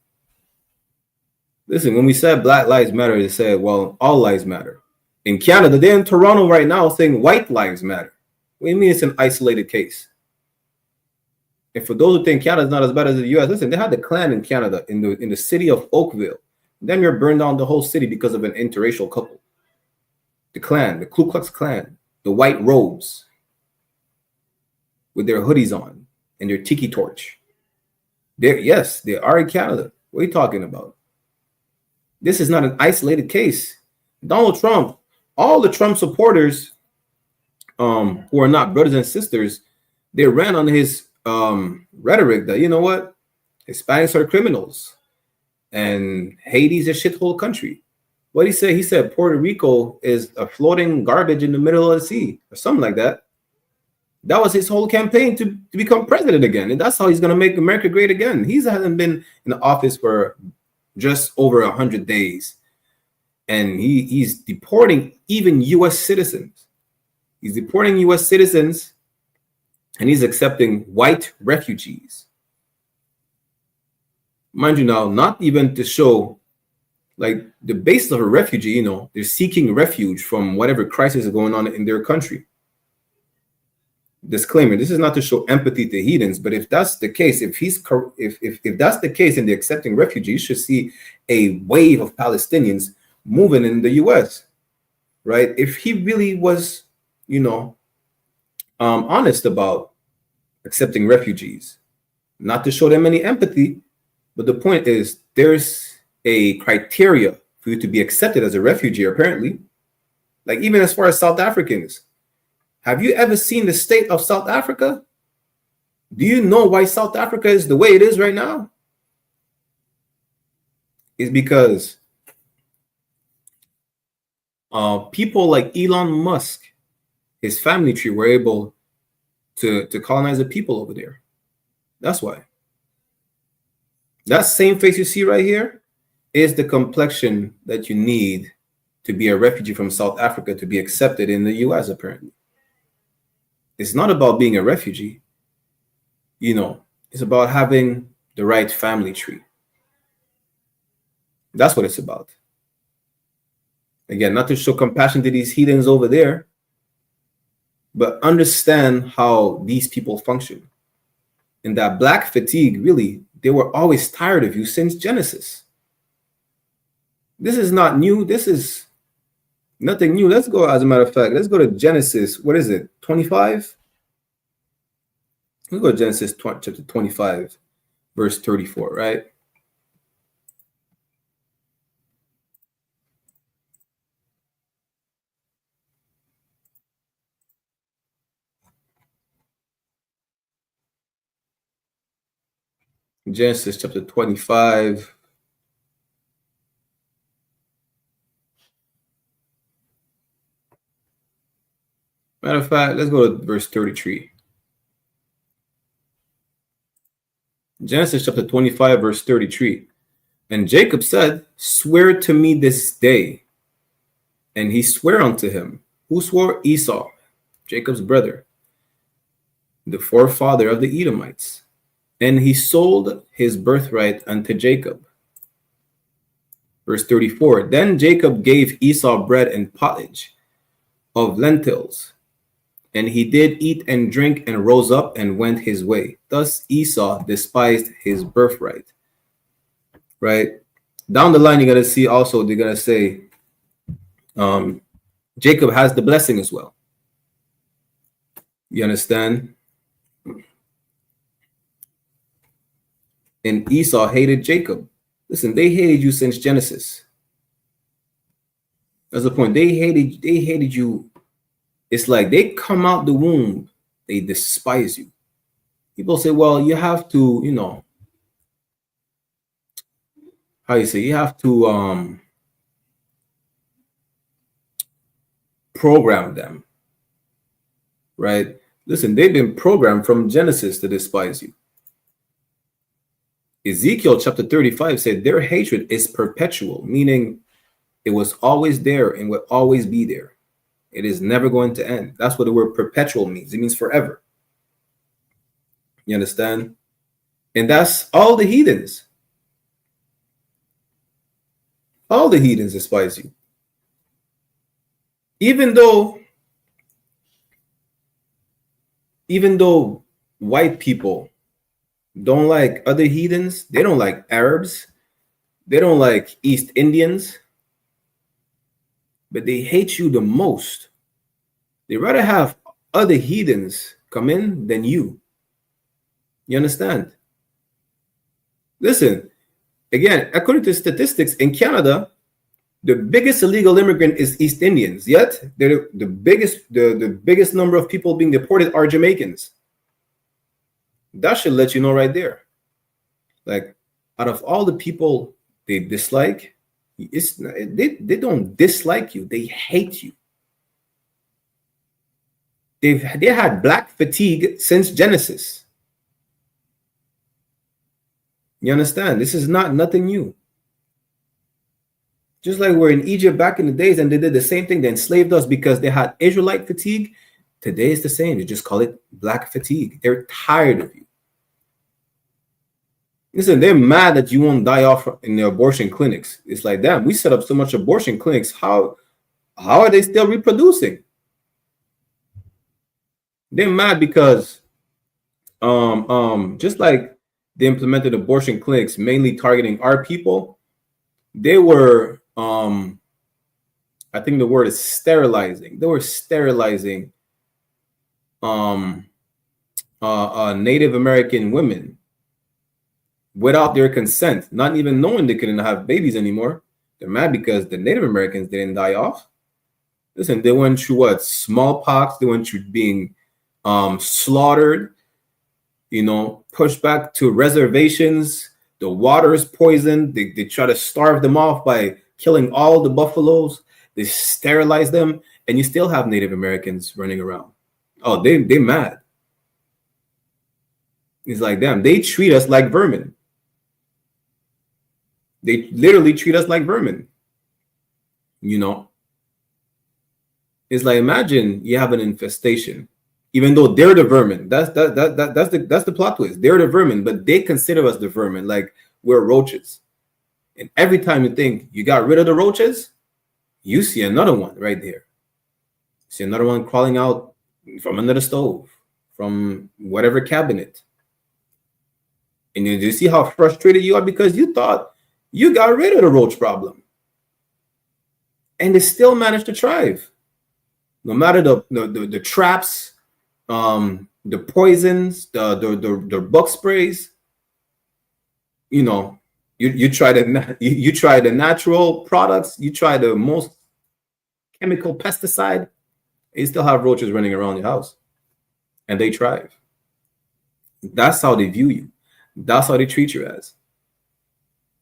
Speaker 8: Listen, when we said Black Lives Matter, they said, well, all lives matter. In Canada, they're in Toronto right now saying white lives matter. What do you mean it's an isolated case? And for those who think Canada's not as bad as the US, listen, they had the Klan in Canada, in the city of Oakville. Then you're burned down the whole city because of an interracial couple. The Klan, the Ku Klux Klan, the white robes with their hoodies on and their tiki torch. Yes, they are in Canada. What are you talking about? This is not an isolated case. Donald Trump, all the Trump supporters who are not brothers and sisters, they ran on his rhetoric that, you know what, Hispanics are criminals and Haiti's a shithole country. What did he say? He said Puerto Rico is a floating garbage in the middle of the sea or something like that. That was his whole campaign to become president again. And that's how he's going to make America great again. He hasn't been in the office for just over 100 days. And he's deporting even U.S. citizens. He's deporting U.S. citizens and he's accepting white refugees. Mind you now, not even to show like the basis of a refugee, you know, they're seeking refuge from whatever crisis is going on in their country. Disclaimer, this is not to show empathy to heathens, but if that's the case, if that's the case and they're accepting refugees, you should see a wave of Palestinians moving in the US, right? If he really was, you know, honest about accepting refugees, not to show them any empathy, but the point is there's a criteria for you to be accepted as a refugee, apparently. Like even as far as South Africans, have you ever seen the state of South Africa? Do you know why South Africa is the way it is right now? It's because people like Elon Musk, his family tree, were able to colonize the people over there. That's why. That same face you see right here is the complexion that you need to be a refugee from South Africa to be accepted in the US, apparently. It's not about being a refugee. You know, it's about having the right family tree. That's what it's about. Again, not to show compassion to these heathens over there, but understand how these people function. And that black fatigue, really, they were always tired of you since Genesis. This is not new. This is nothing new. Let's go, as a matter of fact, let's go to Genesis. What is it? 25? Let's go to Genesis chapter 25, verse 34, right? Genesis chapter 25. Matter of fact, let's go to verse 33. Genesis chapter 25, verse 33. And Jacob said, swear to me this day. And he sware unto him. Who swore? Esau, Jacob's brother, the forefather of the Edomites. And he sold his birthright unto Jacob. Verse 34, then Jacob gave Esau bread and pottage of lentils, and he did eat and drink and rose up and went his way. Thus Esau despised his birthright. Right? Down the line, you're going to see also, they're going to say, Jacob has the blessing as well. You understand? And Esau hated Jacob. Listen, they hated you since Genesis. That's the point. They hated you. It's like they come out the womb, they despise you. People say, well, you have to, you know, how you say, you have to program them. Right? Listen, they've been programmed from Genesis to despise you. Ezekiel chapter 35 said their hatred is perpetual, meaning it was always there and will always be there. It is never going to end. That's what the word perpetual means. It means forever. You understand? And that's all the heathens. All the heathens despise you. Even though white people don't like other heathens, they don't like Arabs, they don't like East Indians, but they hate you the most. They rather have other heathens come in than you. You understand? Listen, again, according to statistics in Canada, the biggest illegal immigrant is East Indians, yet they're the biggest number of people being deported are Jamaicans. That should let you know right there. Like, out of all the people they dislike, they don't dislike you, they hate you. They had black fatigue since Genesis. You understand? This is nothing new. Just like we're in Egypt back in the days and they did the same thing, they enslaved us because they had Israelite fatigue. Today it's the same. You just call it black fatigue. They're tired of you. Listen, they're mad that you won't die off in the abortion clinics. It's like, damn, we set up so much abortion clinics. How are they still reproducing? They're mad because just like they implemented abortion clinics mainly targeting our people, they were I think the word is sterilizing. They were sterilizing Native American women without their consent, not even knowing they couldn't have babies anymore. They're mad because the Native Americans didn't die off. Listen, they went through what? Smallpox. They went through being slaughtered, you know, pushed back to reservations. The water is poisoned. They try to starve them off by killing all the buffaloes. They sterilize them, and you still have Native Americans running around. Oh, they mad. It's like, damn, they treat us like vermin. They literally treat us like vermin. You know? It's like, imagine you have an infestation, even though they're the vermin. That's the plot twist. They're the vermin, but they consider us the vermin, like we're roaches. And every time you think you got rid of the roaches, you see another one right there. See another one crawling out from under the stove, from whatever cabinet. And you see how frustrated you are because you thought you got rid of the roach problem. And they still managed to thrive. No matter the traps, the poisons, the bug sprays, you know, you try the natural products, you try the most chemical pesticide, and you still have roaches running around your house, and they thrive. That's how they view you. That's how they treat you as.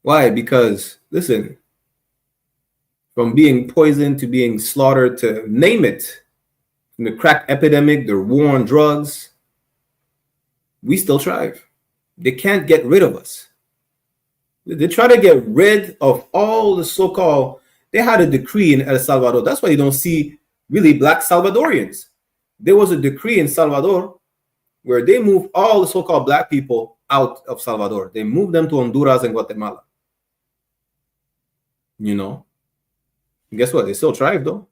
Speaker 8: Why? Because, listen, from being poisoned to being slaughtered to name it, from the crack epidemic, the war on drugs, we still thrive. They can't get rid of us. They try to get rid of all the so-called, they had a decree in El Salvador. That's why you don't see really black Salvadorians. There was a decree in Salvador where they moved all the so-called black people out of Salvador. They moved them to Honduras and Guatemala. You know, and guess what? They still thrive though.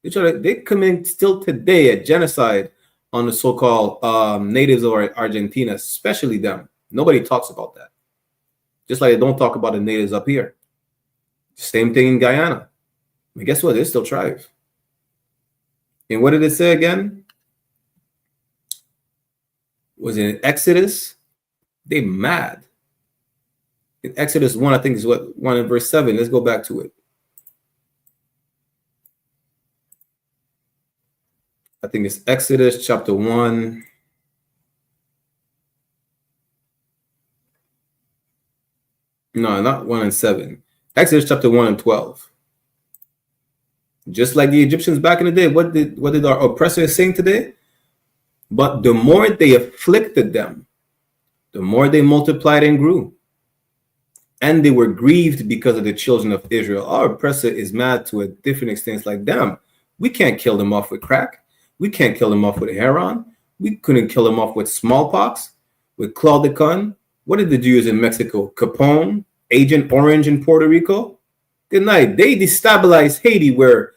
Speaker 8: They commit still today a genocide on the so-called natives of Argentina, especially them. Nobody talks about that. Just like they don't talk about the natives up here. Same thing in Guyana. But guess what? They still thrive. And what did it say again? Was it in Exodus? They mad. In Exodus 1, I think is what 1 in verse 7. Let's go back to it. I think it's Exodus chapter 1. No, not 1 and 7. Exodus chapter 1 and 12. Just like the Egyptians back in the day, what did our oppressors saying today? But the more they afflicted them, the more they multiplied and grew. And they were grieved because of the children of Israel. Our oppressor is mad to a different extent. Like, damn, we can't kill them off with crack. We can't kill them off with heroin. We couldn't kill them off with smallpox, with claudican. What did the Jews in Mexico? Capone, Agent Orange in Puerto Rico? Good night. They destabilized Haiti where,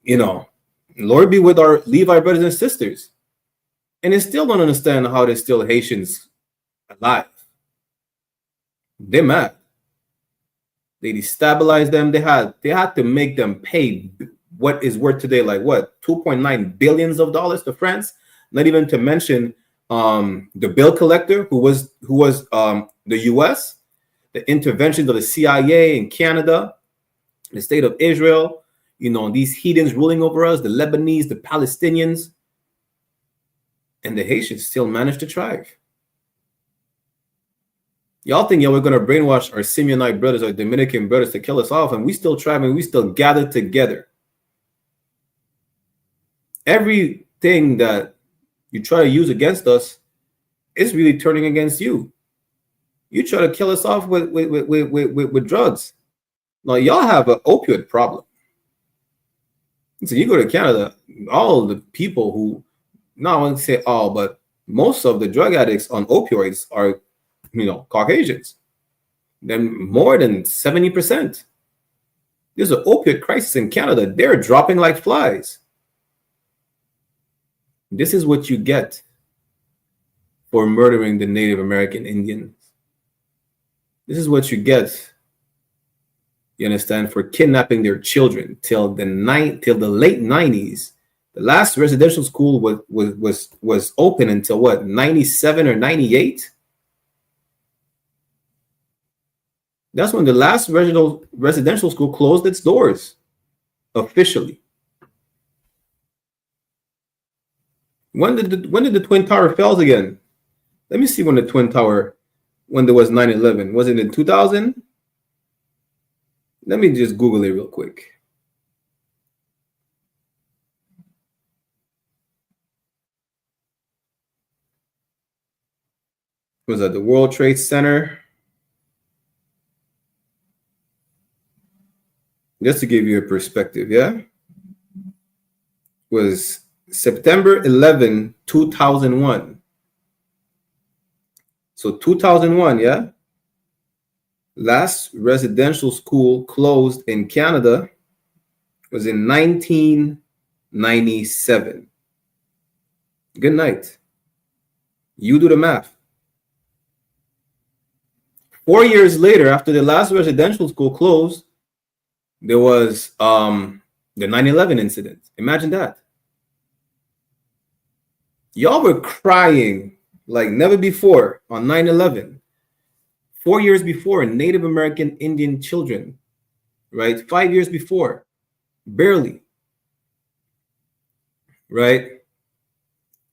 Speaker 8: you know, Lord be with our Levi brothers and sisters. And they still don't understand how there's still Haitians alive. They're mad. They destabilized them. They had to make them pay what is worth today, like what, $2.9 billion to France. Not even to mention the bill collector who was the U.S., the interventions of the CIA in Canada, the state of Israel, you know, these heathens ruling over us, the Lebanese, the Palestinians, and the Haitians still managed to thrive. Y'all think we're going to brainwash our Simeonite brothers, our Dominican brothers to kill us off, and we still thrive and we still gather together. Everything that you try to use against us is really turning against you. You try to kill us off with drugs. Now, y'all have an opioid problem. So you go to Canada, all the people who, not I want to say all, but most of the drug addicts on opioids are, you know, Caucasians. Then more than 70%. There's an opioid crisis in Canada. They're dropping like flies. This is what you get for murdering the Native American Indians. This is what you get, you understand, for kidnapping their children till the late 90s. The last residential school was open until what, 97 or 98? That's when the last residential school closed its doors officially. When did the Twin Tower falls again? Let me see when the Twin Tower, when there was 9/11. Was it in 2000? Let me just Google it real quick. Was that the World Trade Center? Just to give you a perspective, yeah? Was September 11, 2001. So 2001, yeah? Last residential school closed in Canada was in 1997. Good night. You do the math. 4 years later, after the last residential school closed, there was the 9/11 incident. Imagine that. Y'all were crying like never before on 9/11. 4 years before, Native American Indian children, right? 5 years before, barely, right,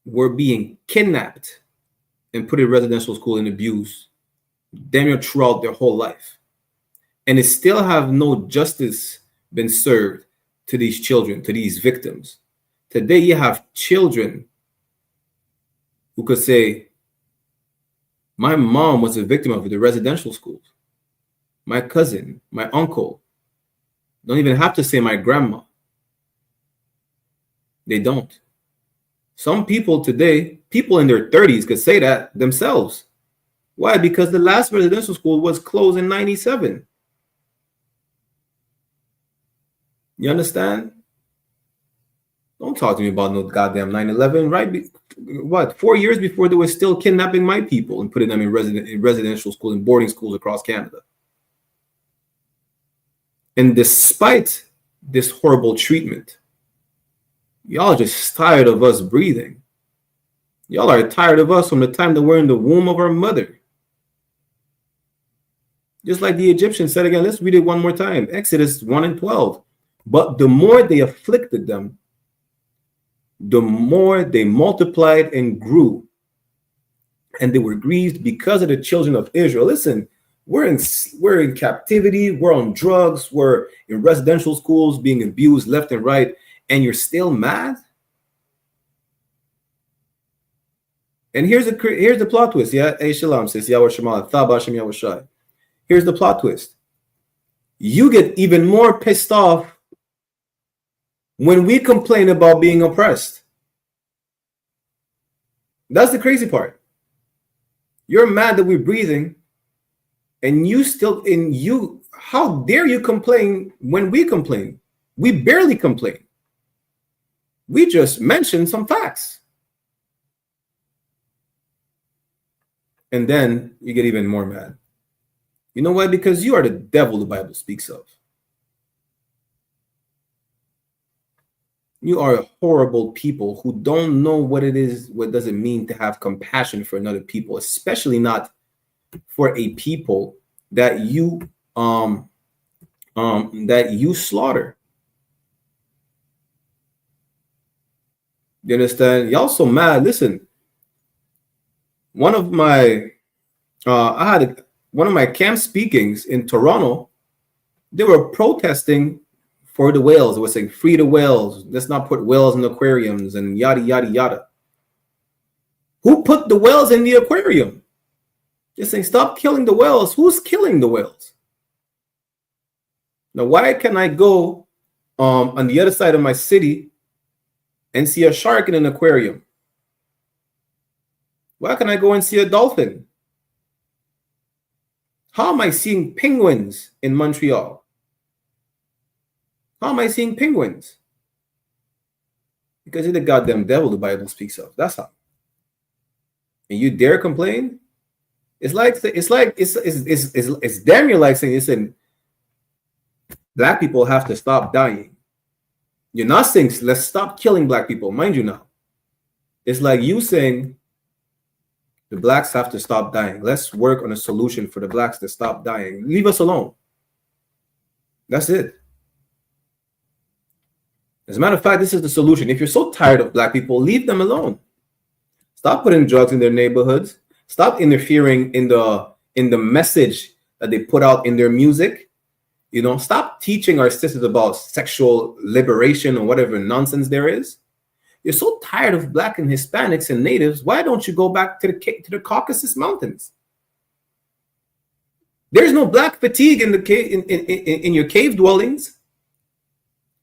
Speaker 8: were being kidnapped and put in residential school and abused, damn near throughout their whole life. And it still have no justice been served to these children, to these victims. Today, you have children who could say, my mom was a victim of the residential schools. My cousin, my uncle, don't even have to say my grandma. They don't. Some people today, people in their 30s, could say that themselves. Why? Because the last residential school was closed in 97. You understand? Don't talk to me about no goddamn 9/11, right? What, 4 years before they were still kidnapping my people and putting them in residential schools and boarding schools across Canada. And despite this horrible treatment, y'all are just tired of us breathing. Y'all are tired of us from the time that we're in the womb of our mother. Just like the Egyptians said again, let's read it one more time. Exodus 1:12. But the more they afflicted them, the more they multiplied and grew, and they were grieved because of the children of Israel. Listen, we're in captivity, we're on drugs, we're in residential schools being abused left and right, and you're still mad? And here's the plot twist. Yeah, hey, Shalom says Yahweh Shema, Thaba Hashem Yahweh Shai. Here's the plot twist. You get even more pissed off when we complain about being oppressed. That's the crazy part. You're mad that we're breathing, and how dare you complain when we complain? We barely complain. We just mention some facts. And then you get even more mad. You know why? Because you are the devil the Bible speaks of. You are horrible people who don't know what does it mean to have compassion for another people, especially not for a people that you slaughter. You understand? Y'all so mad. Listen, one of my camp speakings in Toronto, they were protesting for the whales. They were saying, free the whales. Let's not put whales in aquariums and yada, yada, yada. Who put the whales in the aquarium? Just saying, stop killing the whales. Who's killing the whales? Now, why can I go on the other side of my city and see a shark in an aquarium? Why can I go and see a dolphin? How am I seeing penguins in Montreal? How am I seeing penguins? Because you're the goddamn devil the Bible speaks of. That's how. And you dare complain? It's damn near like saying, listen, black people have to stop dying. You're not saying let's stop killing black people, mind you now. It's like you saying the blacks have to stop dying. Let's work on a solution for the blacks to stop dying. Leave us alone. That's it. As a matter of fact, this is the solution. If you're so tired of black people, leave them alone. Stop putting drugs in their neighborhoods. Stop interfering in the message that they put out in their music. You know, stop teaching our sisters about sexual liberation or whatever nonsense there is. You're so tired of black and Hispanics and natives. Why don't you go back to the Caucasus Mountains? There's no black fatigue in the cave in your cave dwellings.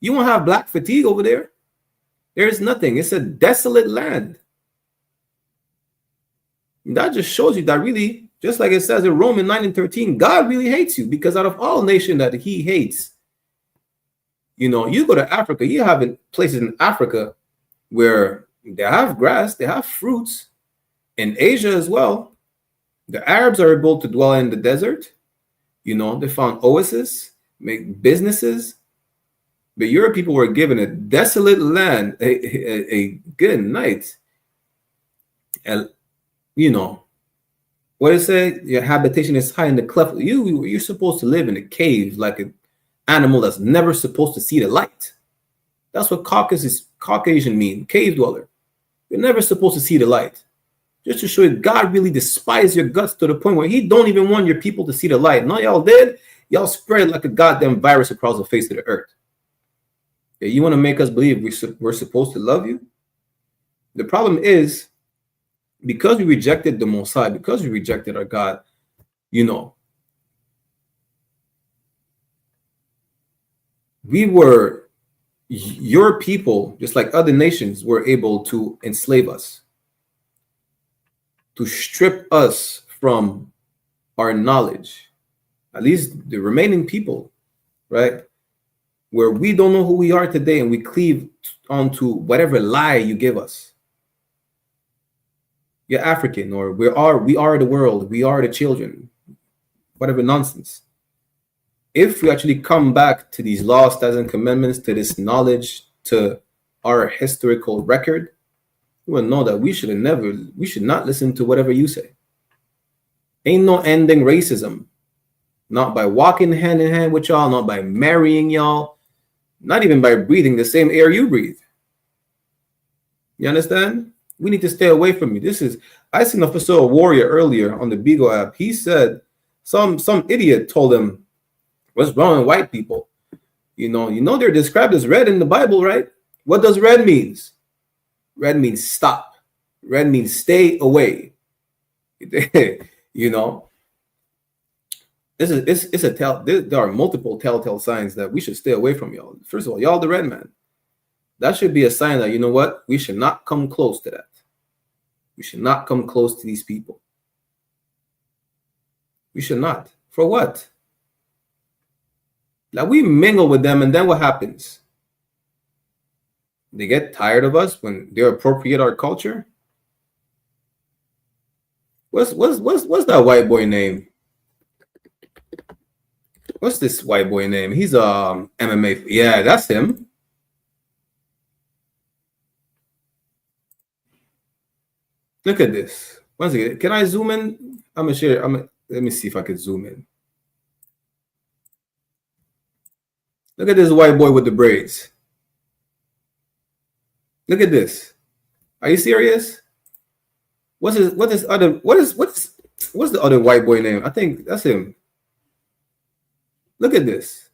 Speaker 8: You won't have black fatigue over there. There's nothing. It's a desolate land. And that just shows you that really, just like it says in Romans 9:13, God really hates you, because out of all nations that he hates, you know, you go to Africa, you have places in Africa where they have grass, they have fruits. In Asia as well, the Arabs are able to dwell in the desert. You know, they found oases, make businesses. But your people were given a desolate land, a good night. And, you know, what it say? Your habitation is high in the cleft. You're supposed to live in a cave like an animal that's never supposed to see the light. That's what Caucasian mean, cave dweller. You're never supposed to see the light. Just to show you God really despises your guts to the point where he don't even want your people to see the light. Now y'all did. Y'all spread it like a goddamn virus across the face of the earth. You want to make us believe we're supposed to love you? The problem is, because we rejected the Most High, because we rejected our God, you know, we were your people, just like other nations, were able to enslave us, to strip us from our knowledge, at least the remaining people, right? Where we don't know who we are today and we cleave onto whatever lie you give us. You're African, or we are the world, we are the children, whatever nonsense. If we actually come back to these laws, statutes, and commandments, to this knowledge, to our historical record, we will know that we should not listen to whatever you say. Ain't no ending racism. Not by walking hand in hand with y'all, not by marrying y'all, not even by breathing the same air you breathe. You understand? We need to stay away from you. I seen a warrior earlier on the Bigo app. He said some idiot told him, what's wrong with white people? You know they're described as red in the Bible, right? What does red means? Red means stop. Red means stay away. You know, there are multiple telltale signs that we should stay away from y'all. First of all, y'all the red man. That should be a sign that, you know what, we should not come close to that. We should not come close to these people. We should not. For what? Now we mingle with them, and then what happens? They get tired of us when they appropriate our culture. What's that white boy name? What's this white boy name? He's MMA. Yeah, that's him. Look at this. Once again, can I zoom in? I'm gonna share. Let me see if I can zoom in. Look at this white boy with the braids. Look at this. Are you serious? What's the other white boy name? I think that's him. Look at this.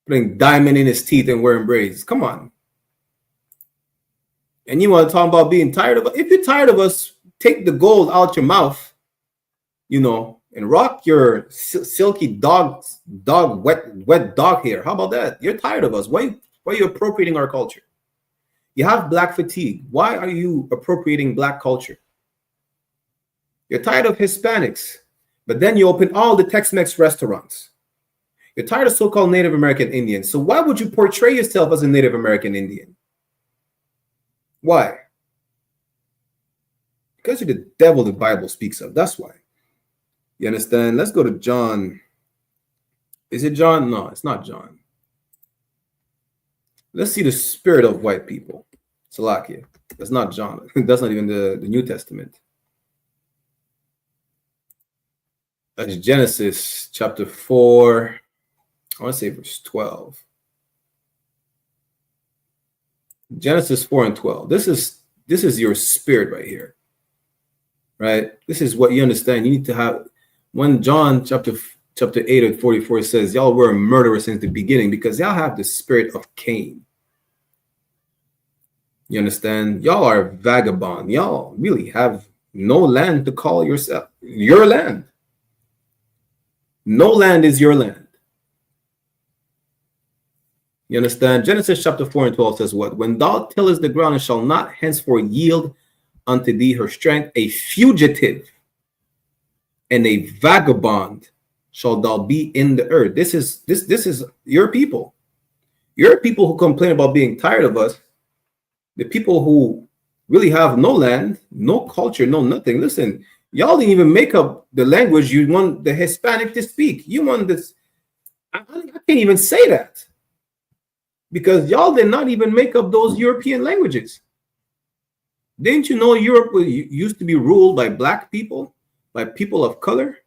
Speaker 8: Putting diamond in his teeth and wearing braids. Come on. And you want to talk about being tired of us? If you're tired of us, take the gold out your mouth, and rock your silky wet dog hair. How about that? You're tired of us. Why are you appropriating our culture? You have black fatigue. Why are you appropriating black culture? You're tired of Hispanics, but then you open all the Tex-Mex restaurants. You're tired of so-called Native American Indians. So why would you portray yourself as a Native American Indian? Why? Because you're the devil the Bible speaks of. That's why. You understand? Let's go to John. Is it John? No, it's not John. Let's see the spirit of white people. Salakia. That's not John. That's not even the New Testament. That's Genesis chapter 4. I want to say verse 12. Genesis 4 and 12. This is your spirit right here. Right? This is what you understand. You need to have. When John chapter 8 and 44 says, y'all were murderers since the beginning because y'all have the spirit of Cain. You understand? Y'all are vagabond. Y'all really have no land to call yourself your land. No land is your land. You understand? Genesis chapter 4 and 12 says what? When thou tillest the ground, it shall not henceforth yield unto thee her strength, a fugitive and a vagabond shall thou be in the earth. This is your people. Your people who complain about being tired of us, the people who really have no land, no culture, no nothing. Listen, y'all didn't even make up the language you want the Hispanic to speak. You want this. I can't even say that because y'all did not even make up those European languages. Didn't you know Europe used to be ruled by black people, by people of color?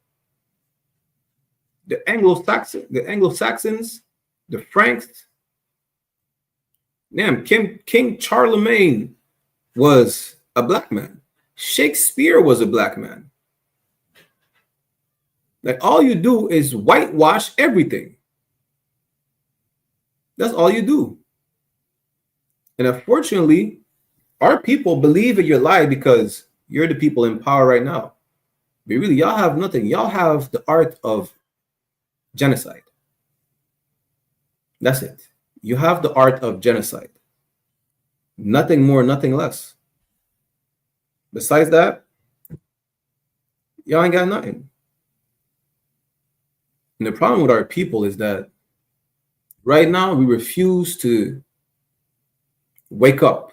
Speaker 8: The Anglo-Saxons, the Franks. Damn, King Charlemagne was a black man. Shakespeare was a black man. Like all you do is whitewash everything. That's all you do. And unfortunately, our people believe in your lie because you're the people in power right now. But really, y'all have nothing. Y'all have the art of genocide. That's it. You have the art of genocide. Nothing more, nothing less. Besides that, y'all ain't got nothing. And the problem with our people is that right now we refuse to wake up.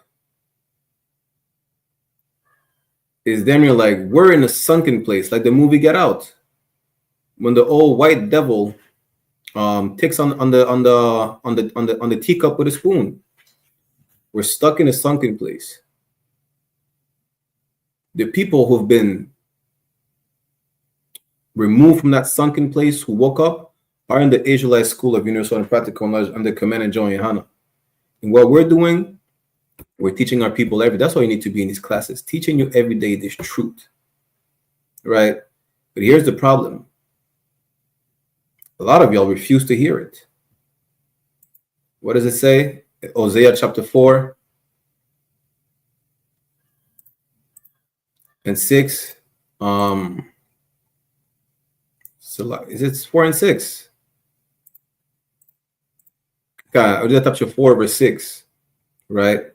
Speaker 8: Is then you're like, we're in a sunken place, like the movie Get Out, when the old white devil takes on the teacup with a spoon. We're stuck in a sunken place. The people who've been removed from that sunken place, who woke up, are in the Israelite School of Universal and Practical Knowledge under Command and John YAHANNA. And what we're doing, we're teaching our people that's why you need to be in these classes, teaching you every day this truth, right? But here's the problem. A lot of y'all refuse to hear it. What does it say? Hosea chapter 4 and 6. Is it 4 and 6? Okay, Hosea chapter 4 verse 6, right?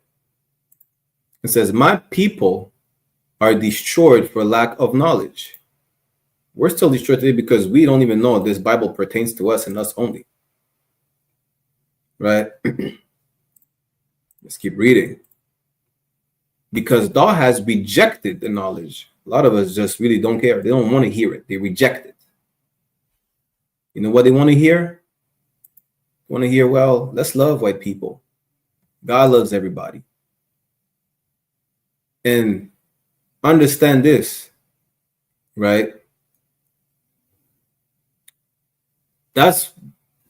Speaker 8: It says, my people are destroyed for lack of knowledge. We're still destroyed today because we don't even know this Bible pertains to us and us only. Right? Let's keep reading. Because thou has rejected the knowledge. A lot of us just really don't care. They don't want to hear it. They reject it. You know what they want to hear? They want to hear, well, let's love white people. God loves everybody. And understand this, right? That's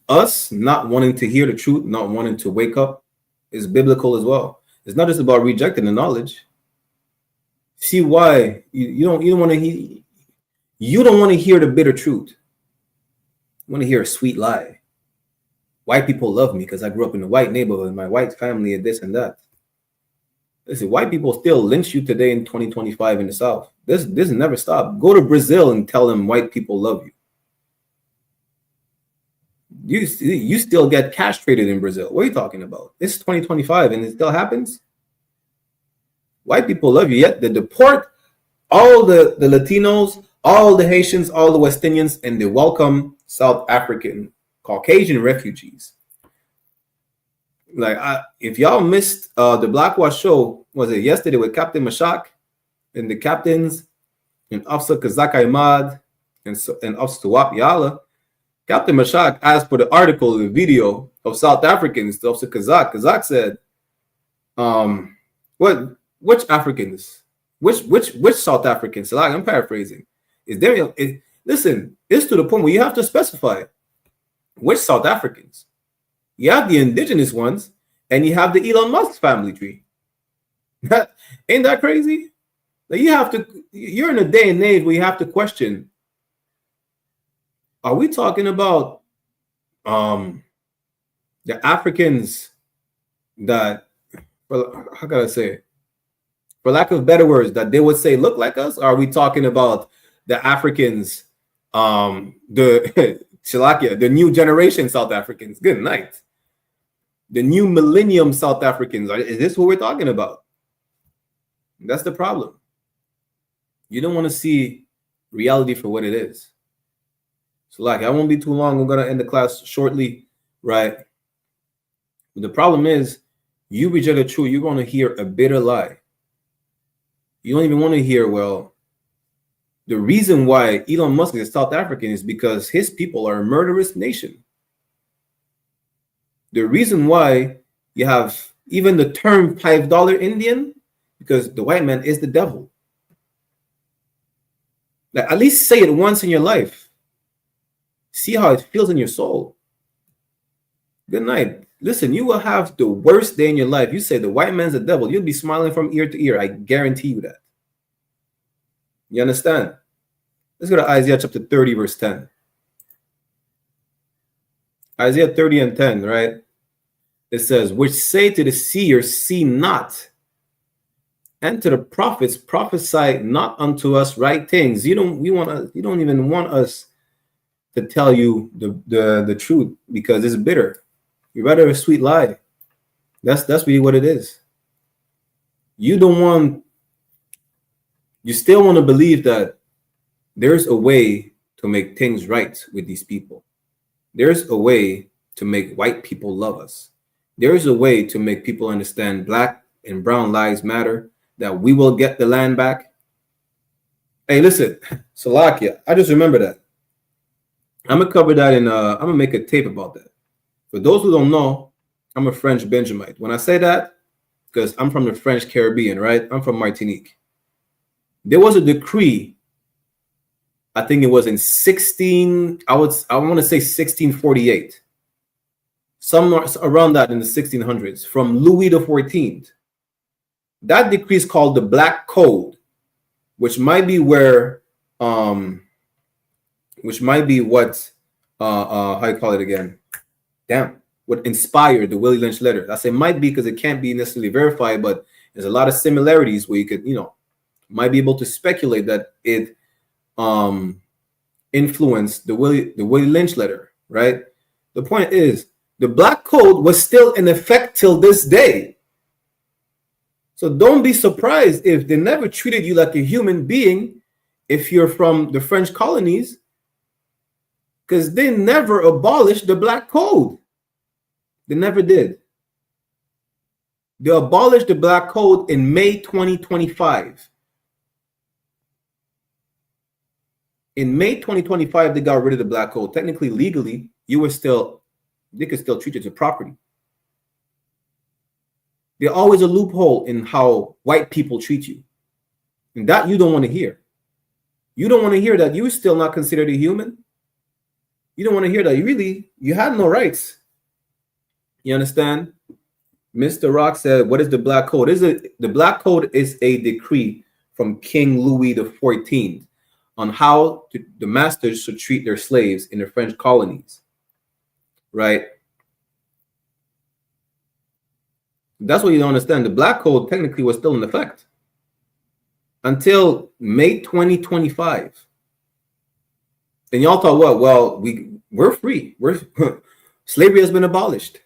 Speaker 8: us not wanting to hear the truth, not wanting to wake up, is biblical as well. It's not just about rejecting the knowledge. See why you don't want to hear. You don't want to hear the bitter truth. You want to hear a sweet lie. White people love me because I grew up in a white neighborhood, my white family, and this and that. Listen, white people still lynch you today in 2025 in the South. This never stopped. Go to Brazil and tell them white people love you. You still get castrated in Brazil. What are you talking about? It's 2025 and it still happens. White people love you, yet they deport all the Latinos, all the Haitians, all the West Indians, and they welcome South African Caucasian refugees. Like, if y'all missed the Blackwash show, was it yesterday with Captain Mashak and the captains and Officer Kazak Ahmad and Officer Wap Yala, Captain Mashak asked for the article, the video of South Africans to Officer Kazak. Kazak said, which Africans? Which South Africans? So I'm paraphrasing. Listen, it's to the point where you have to specify which South Africans. You have the indigenous ones, and you have the Elon Musk family tree. Ain't that crazy? Like you're in a day and age where you have to question, are we talking about the Africans that, well, how can I say, for lack of better words, that they would say look like us? Or are we talking about the Africans, the Shalakia, the new generation South Africans? Good night. The new millennium South Africans. Is this what we're talking about? That's the problem. You don't want to see reality for what it is. So, like, I won't be too long. I'm going to end the class shortly, right? But the problem is, you reject the truth, you're going to hear a bitter lie. You don't even want to hear, well, the reason why Elon Musk is South African is because his people are a murderous nation. The reason why you have even the term $5 Indian, because the white man is the devil. Like, at least say it once in your life. See how it feels in your soul. Good night. Listen, you will have the worst day in your life. You say the white man's the devil, you'll be smiling from ear to ear. I guarantee you that. You understand? Let's go to Isaiah chapter 30, verse 10. Isaiah 30 and 10, right? It says, which say to the seers, see not, and to the prophets, prophesy not unto us right things. You don't even want us to tell you the truth because it's bitter. You rather a sweet lie. That's really what it is. You still want to believe that there's a way to make things right with these people. There's a way to make white people love us. There's a way to make people understand black and brown lives matter, that we will get the land back. Hey, listen, Salakia, I just remember that. I'm gonna cover that in I'm gonna make a tape about that. For those who don't know, I'm a French Benjamite. When I say that, because I'm from the French Caribbean, right? I'm from Martinique. There was a decree, I think it was in I want to say 1648. Somewhere around that in the 1600s, from Louis XIV. That decree is called the Black Code, which might be where which might be what how you call it again? Damn, what inspired the Willie Lynch letter. I say might be because it can't be necessarily verified, but there's a lot of similarities where you could, might be able to speculate that it influenced the Willie Lynch letter, right? The point is, the Black Code was still in effect till this day. So don't be surprised if they never treated you like a human being if you're from the French colonies, because they never abolished the Black Code. They never did. They abolished the Black Code in May 2025. In May 2025, they got rid of the Black Code. Technically, legally, they could still treat it as property. There's always a loophole in how white people treat you. And that you don't want to hear. You don't want to hear that you're still not considered a human. You don't want to hear that you had no rights. You understand? Mr. Rock said, what is the Black Code? The Black Code is a decree from King Louis XIV on how the masters should treat their slaves in the French colonies. Right? That's what you don't understand. The Black Code technically was still in effect until May 2025. And y'all thought, what? Well, we're free. Slavery has been abolished.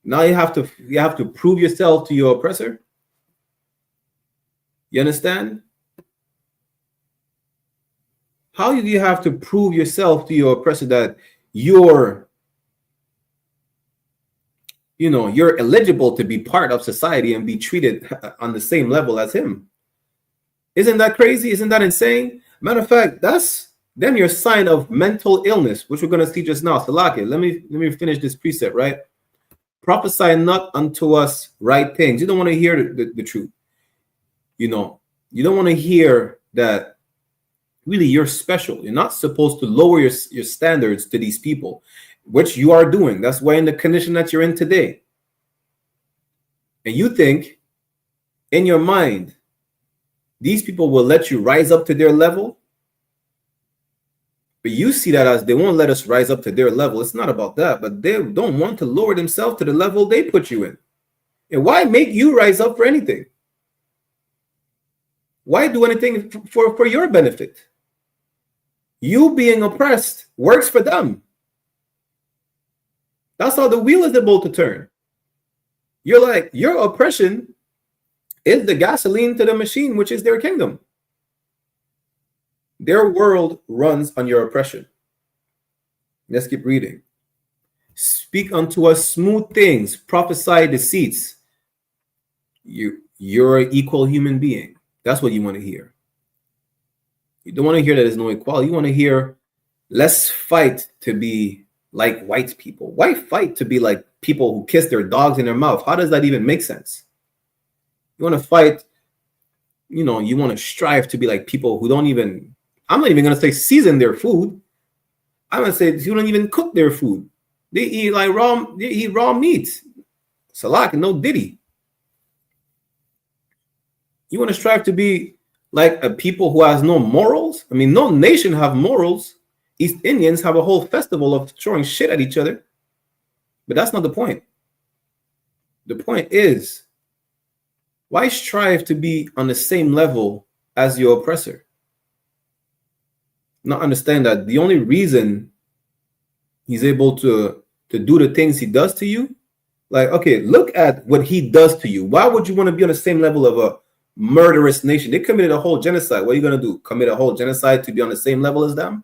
Speaker 8: Now you have to prove yourself to your oppressor. You understand? How do you have to prove yourself to your oppressor that you're eligible to be part of society and be treated on the same level as him? Isn't that crazy? Isn't that insane? Matter of fact, that's then your sign of mental illness, which we're going to see just now. Salaki, let me finish this precept, right? Prophesy not unto us right things. You don't want to hear the truth. You don't want to hear that really you're special. You're not supposed to lower your standards to these people, which you are doing. That's why in the condition that you're in today. And you think in your mind, these people will let you rise up to their level. But you see that as they won't let us rise up to their level. It's not about that, but they don't want to lower themselves to the level they put you in. And why make you rise up for anything? Why do anything for your benefit? You being oppressed works for them. That's how the wheel is able to turn. You're like, your oppression is the gasoline to the machine, which is their kingdom. Their world runs on your oppression. Let's keep reading. Speak unto us smooth things, prophesy deceits. You're an equal human being. That's what you want to hear. You don't want to hear that there's no equality. You want to hear, let's fight to be like white people. Why fight to be like people who kiss their dogs in their mouth? How does that even make sense? You want to fight, you want to strive to be like people who don't even, I'm not even going to say season their food. I'm going to say who don't even cook their food. They eat raw meat. Salak, no diddy. You want to strive to be like a people who has no morals? I mean, no nation have morals. East Indians have a whole festival of throwing shit at each other. But that's not the point. The point is, why strive to be on the same level as your oppressor? Not understand that the only reason he's able to to do the things he does to you. Like, okay, look at what he does to you. Why would you want to be on the same level of a murderous nation? They committed a whole genocide. What are you going to do? Commit a whole genocide to be on the same level as them?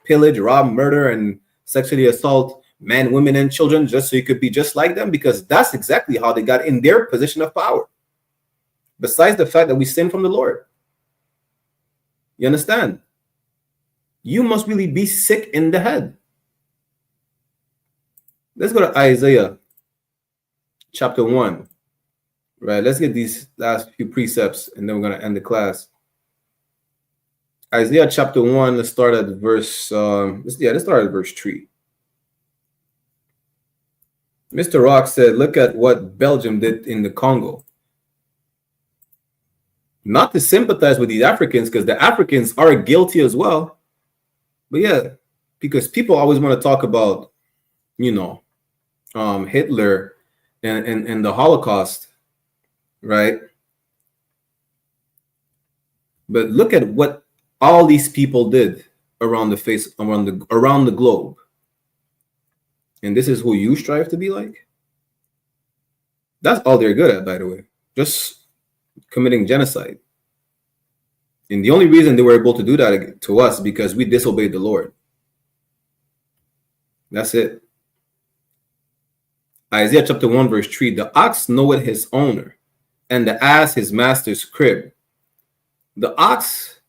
Speaker 8: Pillage, rob, murder, and sexually assault men, women, and children just so you could be just like them? Because that's exactly how they got in their position of power. Besides the fact that we sin from the Lord. You understand? You must really be sick in the head. Let's go to Isaiah chapter 1. Right, let's get these last few precepts and then we're going to end the class. Isaiah chapter 1, let's start at verse let's start at verse 3. Mr. Rock said, look at what Belgium did in the Congo. Not to sympathize with these Africans, because the Africans are guilty as well. But yeah, because people always want to talk about, Hitler and the Holocaust, right? But look at what all these people did around the globe. And this is who you strive to be like? That's all they're good at, by the way. Just committing genocide. And the only reason they were able to do that to us is because we disobeyed the Lord. That's it. Isaiah chapter 1 verse 3. The ox knoweth his owner, and the ass his master's crib. The ox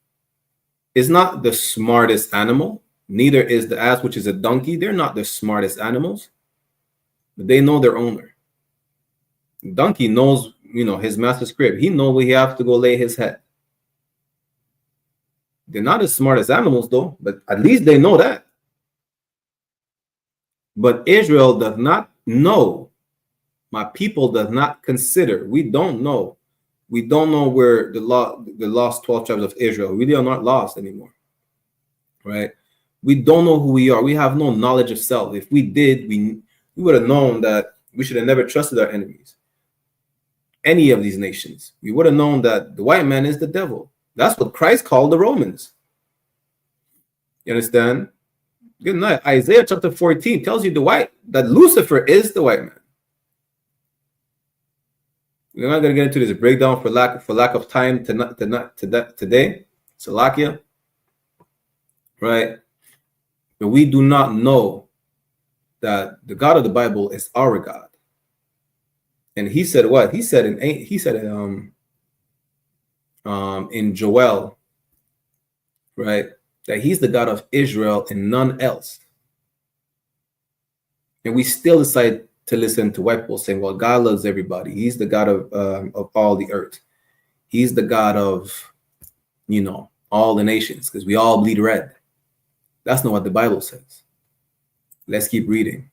Speaker 8: is not the smartest animal. Neither is the ass, which is a donkey. They're not the smartest animals. But they know their owner. The donkey knows, his master's crib. He knows where he has to go lay his head. They're not as smart as animals, though, but at least they know that. But Israel does not know. My people does not consider. We don't know. We don't know where the lost 12 tribes of Israel. We are not lost anymore, right? We don't know who we are. We have no knowledge of self. If we did, we would have known that we should have never trusted our enemies. Any of these nations. We would have known that the white man is the devil. That's what Christ called the Romans. You understand? Good night. Isaiah chapter 14 tells you that Lucifer is the white man. We're not going to get into this breakdown for lack of time today. Salakia. Right? But we do not know that the God of the Bible is our God. And he said what? He said in Joel, right? That he's the God of Israel and none else. And we still decide to listen to white people saying, well, God loves everybody. He's the God of all the earth. He's the God of, all the nations, because we all bleed red. That's not what the Bible says. Let's keep reading.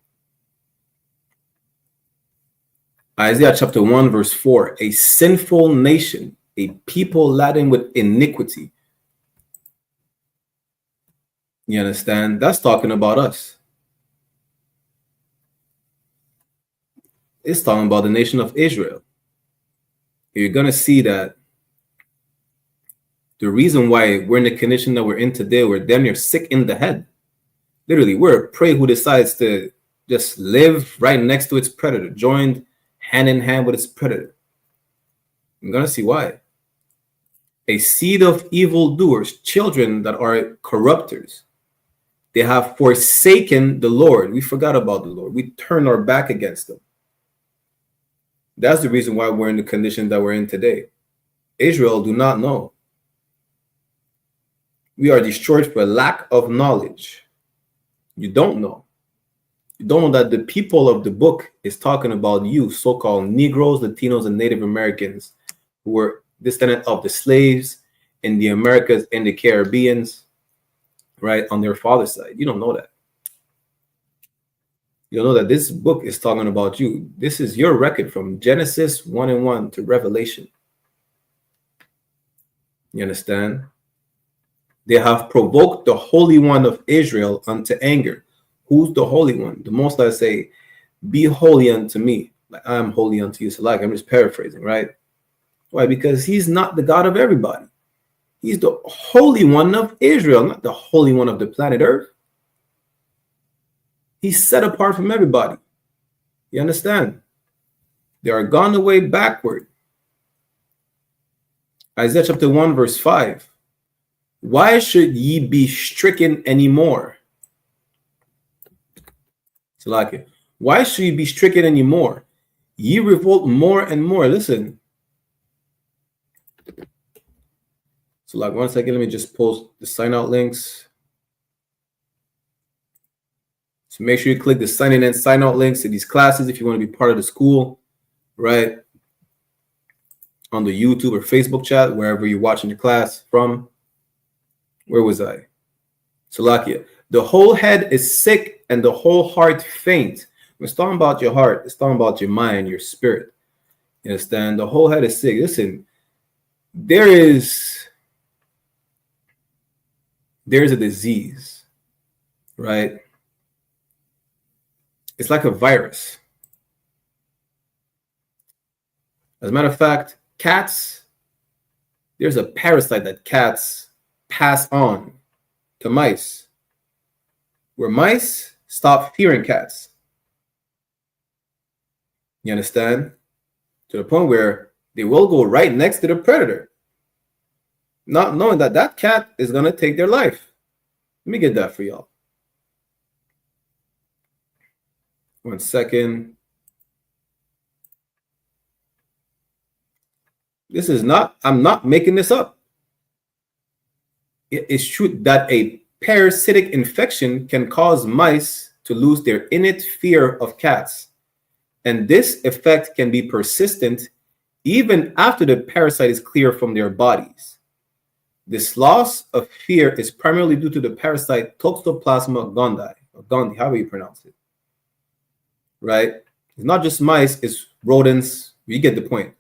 Speaker 8: Isaiah chapter 1 verse 4. A sinful nation, a people laden with iniquity. You understand? That's talking about us. It's talking about the nation of Israel. You're going to see that the reason why we're in the condition that we're in today, we're damn near sick in the head. Literally, we're a prey who decides to just live right next to its predator, joined hand in hand with its predator. You're going to see why. A seed of evildoers, children that are corrupters. They have forsaken the Lord. We forgot about the Lord. We turned our back against them. That's the reason why we're in the condition that we're in today. Israel do not know. We are destroyed for lack of knowledge. You don't know. You don't know that the people of the book is talking about you, so-called Negroes, Latinos, and Native Americans who were descendant of the slaves in the Americas and the Caribbeans, right, on their father's side. You don't know that. You don't know that this book is talking about you. This is your record from Genesis 1:1 to Revelation. You understand? They have provoked the Holy One of Israel unto anger. Who's the Holy One? The Most High say, be holy unto me, like I am holy unto you. So like, I'm just paraphrasing, right? Why? Because he's not the God of everybody. He's the Holy One of Israel, not the Holy One of the planet Earth. He's set apart from everybody. You understand? They are gone away backward. Isaiah chapter 1 verse 5. Why should ye be stricken anymore? Salakia. Why should ye be stricken anymore? Ye revolt more and more. Listen. So like 1 second, let me just post the sign out links. So make sure you click the sign in and sign out links to these classes if you want to be part of the school, right? On the YouTube or Facebook chat, wherever you're watching the class from. Where was I? Salakia. The whole head is sick and the whole heart faint. When it's talking about your heart, it's talking about your mind, your spirit. You understand? The whole head is sick. Listen, there's a disease, right? It's like a virus. As a matter of fact, cats, there's a parasite that cats pass on to mice, where mice stop fearing cats. You understand? To the point where they will go right next to the predator, not knowing that that cat is going to take their life. Let me get that for y'all. 1 second. This is not, I'm not making this up. It is true that a parasitic infection can cause mice to lose their innate fear of cats. And this effect can be persistent even after the parasite is cleared from their bodies. This loss of fear is primarily due to the parasite Toxoplasma gondii, or gondii, however you pronounce it. Right? It's not just mice, it's rodents. You get the point.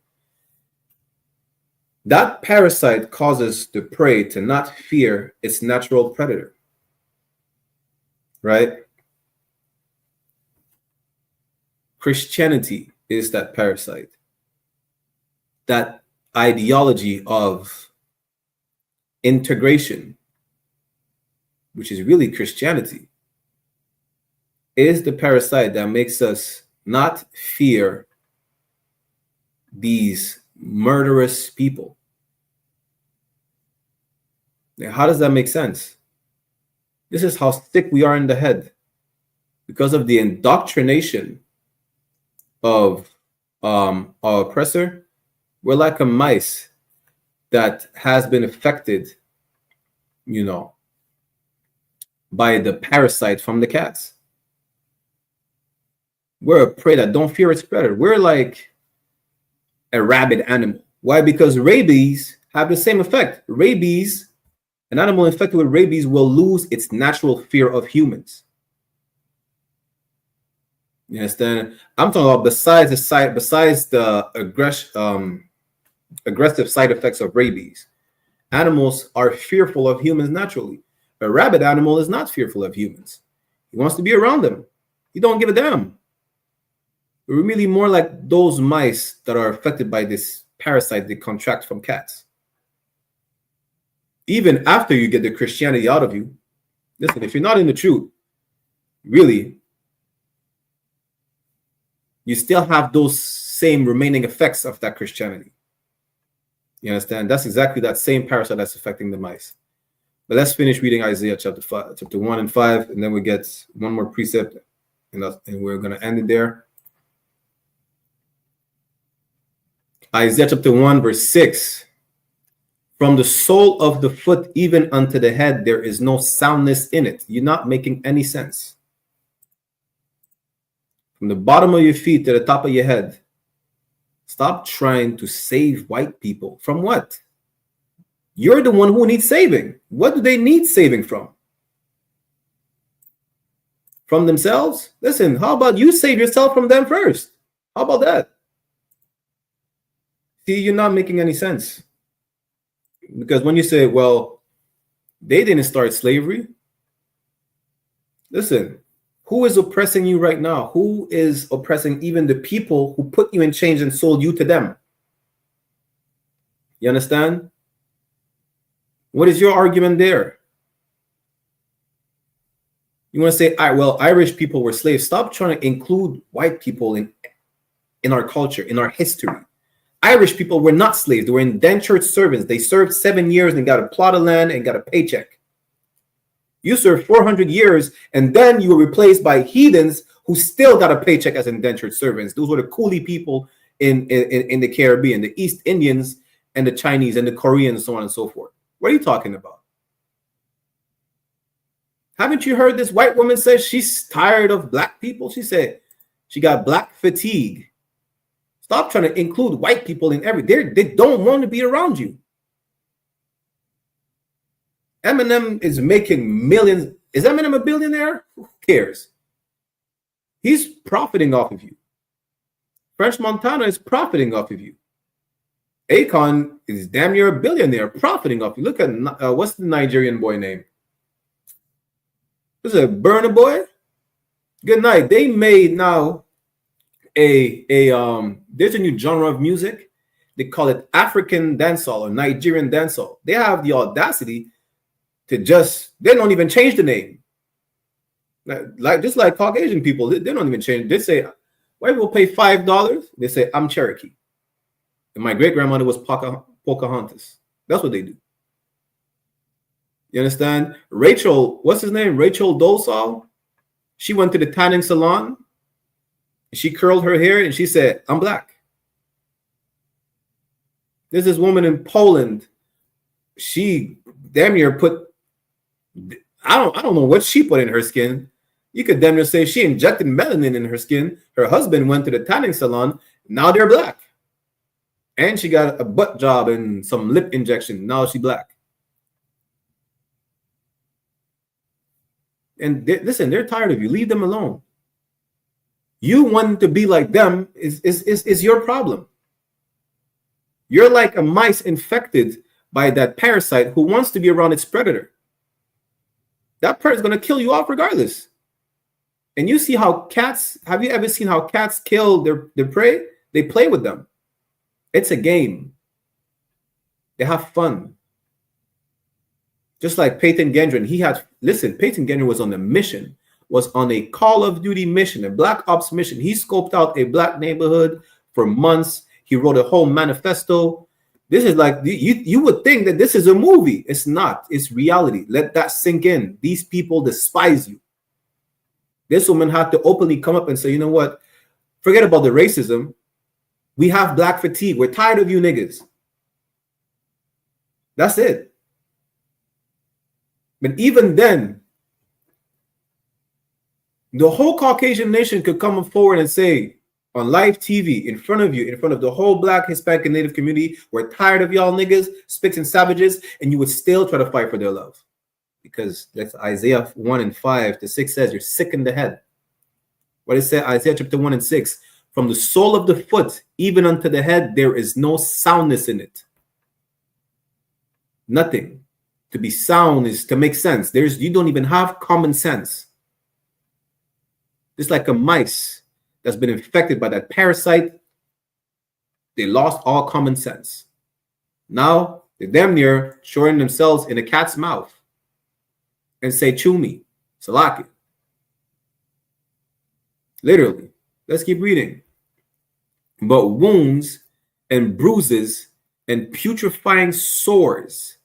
Speaker 8: That parasite causes the prey to not fear its natural predator. Right? Christianity is that parasite. That ideology of integration, which is really Christianity, is the parasite that makes us not fear these murderous people. Now, how does that make sense? This is how sick we are in the head because of the indoctrination of our oppressor. We're like a mice that has been affected, you know, by the parasite from the cats. We're a prey that don't fear its predator. We're like a rabid animal. Why? Because rabies have the same effect. Rabies, an animal infected with rabies will lose its natural fear of humans. You understand? I'm talking about besides the aggressive side effects of rabies. Animals are fearful of humans naturally. A rabid animal is not fearful of humans. He wants to be around them. He don't give a damn. We're really more like those mice that are affected by this parasite they contract from cats. Even after you get the Christianity out of you, listen, if you're not in the truth, really, you still have those same remaining effects of that Christianity. You understand? That's exactly that same parasite that's affecting the mice. But let's finish reading Isaiah chapter 1 and 5, and then we get one more precept, and we're going to end it there. Isaiah chapter 1, verse 6. From the sole of the foot even unto the head, there is no soundness in it. You're not making any sense. From the bottom of your feet to the top of your head. Stop trying to save white people. From what? You're the one who needs saving. What do they need saving from? From themselves? Listen, how about you save yourself from them first? How about that? See, you're not making any sense. Because when you say, well, they didn't start slavery. Listen, who is oppressing you right now? Who is oppressing even the people who put you in chains and sold you to them? You understand? What is your argument there? You want to say, well, Irish people were slaves. Stop trying to include white people in our culture, in our history. Irish people were not slaves. They were indentured servants. They served 7 years and got a plot of land and got a paycheck. You served 400 years, and then you were replaced by heathens who still got a paycheck as indentured servants. Those were the coolie people in the Caribbean, the East Indians and the Chinese and the Koreans, so on and so forth. What are you talking about? Haven't you heard this white woman say she's tired of black people? She said she got black fatigue. Stop trying to include white people in everything. They don't want to be around you. Eminem is making millions. Is Eminem a billionaire? Who cares? He's profiting off of you. French Montana is profiting off of you. Akon is damn near a billionaire profiting off you. Look at what's the Nigerian boy name? This is a Burna Boy. Good night. They made now there's a new genre of music. They call it African dancehall or Nigerian dancehall. They have the audacity to they don't even change the name. Just like Caucasian people, they don't even change. They say, white people pay $5. They say, I'm Cherokee. And my great grandmother was Pocahontas. That's what they do. You understand? Rachel, what's his name? Rachel Dolezal. She went to the tanning salon. She curled her hair and she said, I'm black. There's this woman in Poland. She damn near put, I don't know what she put in her skin. You could damn near say she injected melanin in her skin. Her husband went to the tanning salon. Now they're black. And she got a butt job and some lip injection. Now she's black. And listen, they're tired of you. Leave them alone. You wanting to be like them is your problem. You're like a mice infected by that parasite who wants to be around its predator. That part is going to kill you off regardless. And you see how cats, have you ever seen how cats kill their prey? They play with them. It's a game. They have fun. Just like Peyton Gendron, Peyton Gendron was on a mission, was on a Call of Duty mission, a Black Ops mission. He scoped out a black neighborhood for months. He wrote a whole manifesto. This is like, you would think that this is a movie. It's not. It's reality. Let that sink in. These people despise you. This woman had to openly come up and say, you know what? Forget about the racism. We have black fatigue. We're tired of you niggas. That's it. But even then, the whole Caucasian nation could come forward and say on live TV in front of you, in front of the whole black, Hispanic, and Native community, we're tired of y'all niggas, spicks and savages, and you would still try to fight for their love. Because that's Isaiah 1:5-6 says, you're sick in the head. What it said, Isaiah chapter 1:6, from the sole of the foot, even unto the head, there is no soundness in it. Nothing. To be sound is to make sense. You don't even have common sense. Just like a mice that's been infected by that parasite, they lost all common sense. Now they're damn near showing themselves in a cat's mouth and say, chew me, salaki. Literally. Let's keep reading. But wounds and bruises and putrefying sores.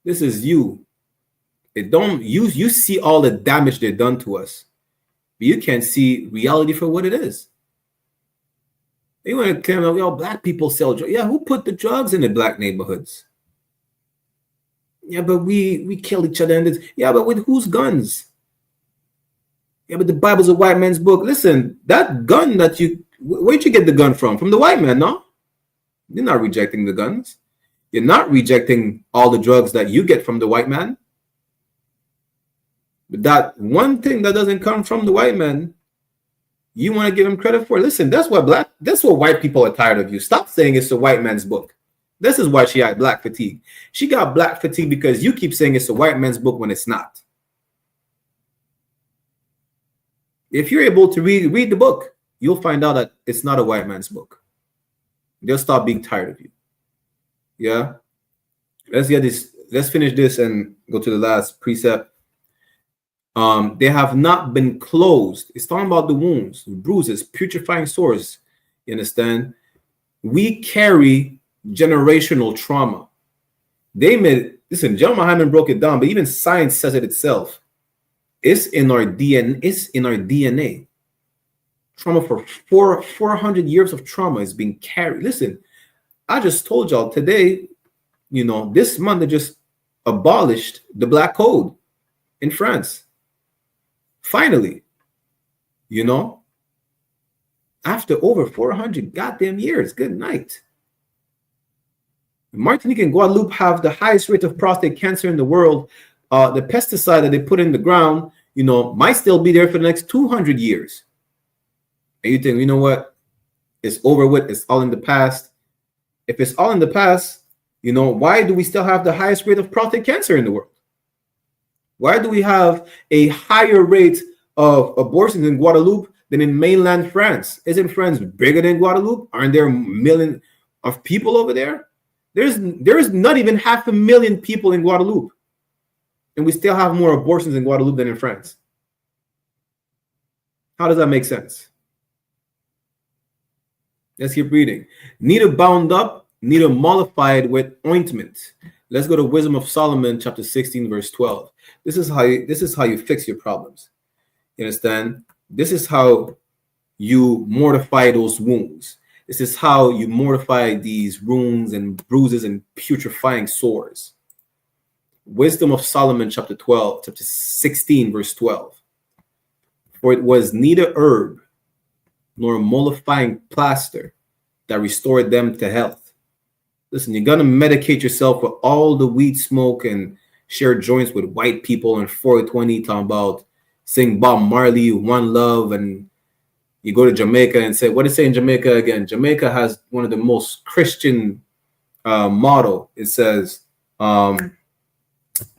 Speaker 8: This is you. You see all the damage they've done to us, but you can't see reality for what it is. They want to claim, oh, black people sell drugs. Yeah, who put the drugs in the black neighborhoods? Yeah, but we kill each other. Yeah, but with whose guns? Yeah, but the Bible's a white man's book. Listen, that gun where'd you get the gun from? From the white man, no? You're not rejecting the guns. You're not rejecting all the drugs that you get from the white man. But that one thing that doesn't come from the white man, you want to give him credit for. Listen, that's what white people are tired of you. Stop saying it's the white man's book. This is why she had black fatigue. She got black fatigue because you keep saying it's a white man's book when it's not. If you're able to read the book, you'll find out that it's not a white man's book. They'll stop being tired of you. Yeah, let's get this. Let's finish this and go to the last precept. They have not been closed. It's talking about the wounds, bruises, putrefying sores. You understand? We carry generational trauma. They made, listen, John Muhammad broke it down, but even science says it itself. It's in our DNA. It's in our DNA. Trauma for 400 years of trauma is being carried. Listen, I just told y'all today, you know, this month they just abolished the Black Code in France. Finally, you know, after over 400 goddamn years. Good night. Martinique and Guadeloupe have the highest rate of prostate cancer in the world. The pesticide that they put in the ground, you know, might still be there for the next 200 years. And you think, you know what? It's over with. It's all in the past. If it's all in the past, you know, why do we still have the highest rate of prostate cancer in the world? Why do we have a higher rate of abortions in Guadeloupe than in mainland France? Isn't France bigger than Guadeloupe? Aren't there a million of people over there? There's not even 500,000 people in Guadeloupe. And we still have more abortions in Guadeloupe than in France. How does that make sense? Let's keep reading. Neither bound up, neither mollified with ointment. Let's go to Wisdom of Solomon, chapter 16, verse 12. This is how you fix your problems. You understand? This is how you mortify those wounds. This is how you mortify these wounds and bruises and putrefying sores. Wisdom of Solomon, chapter 16, verse 12. For it was neither herb nor mollifying plaster that restored them to health. Listen, you're gonna medicate yourself with all the weed smoke and share joints with white people and 420 talking about sing Bob Marley, One Love, and you go to Jamaica and say, what is it in Jamaica again? Jamaica has one of the most Christian motto. It says, damn,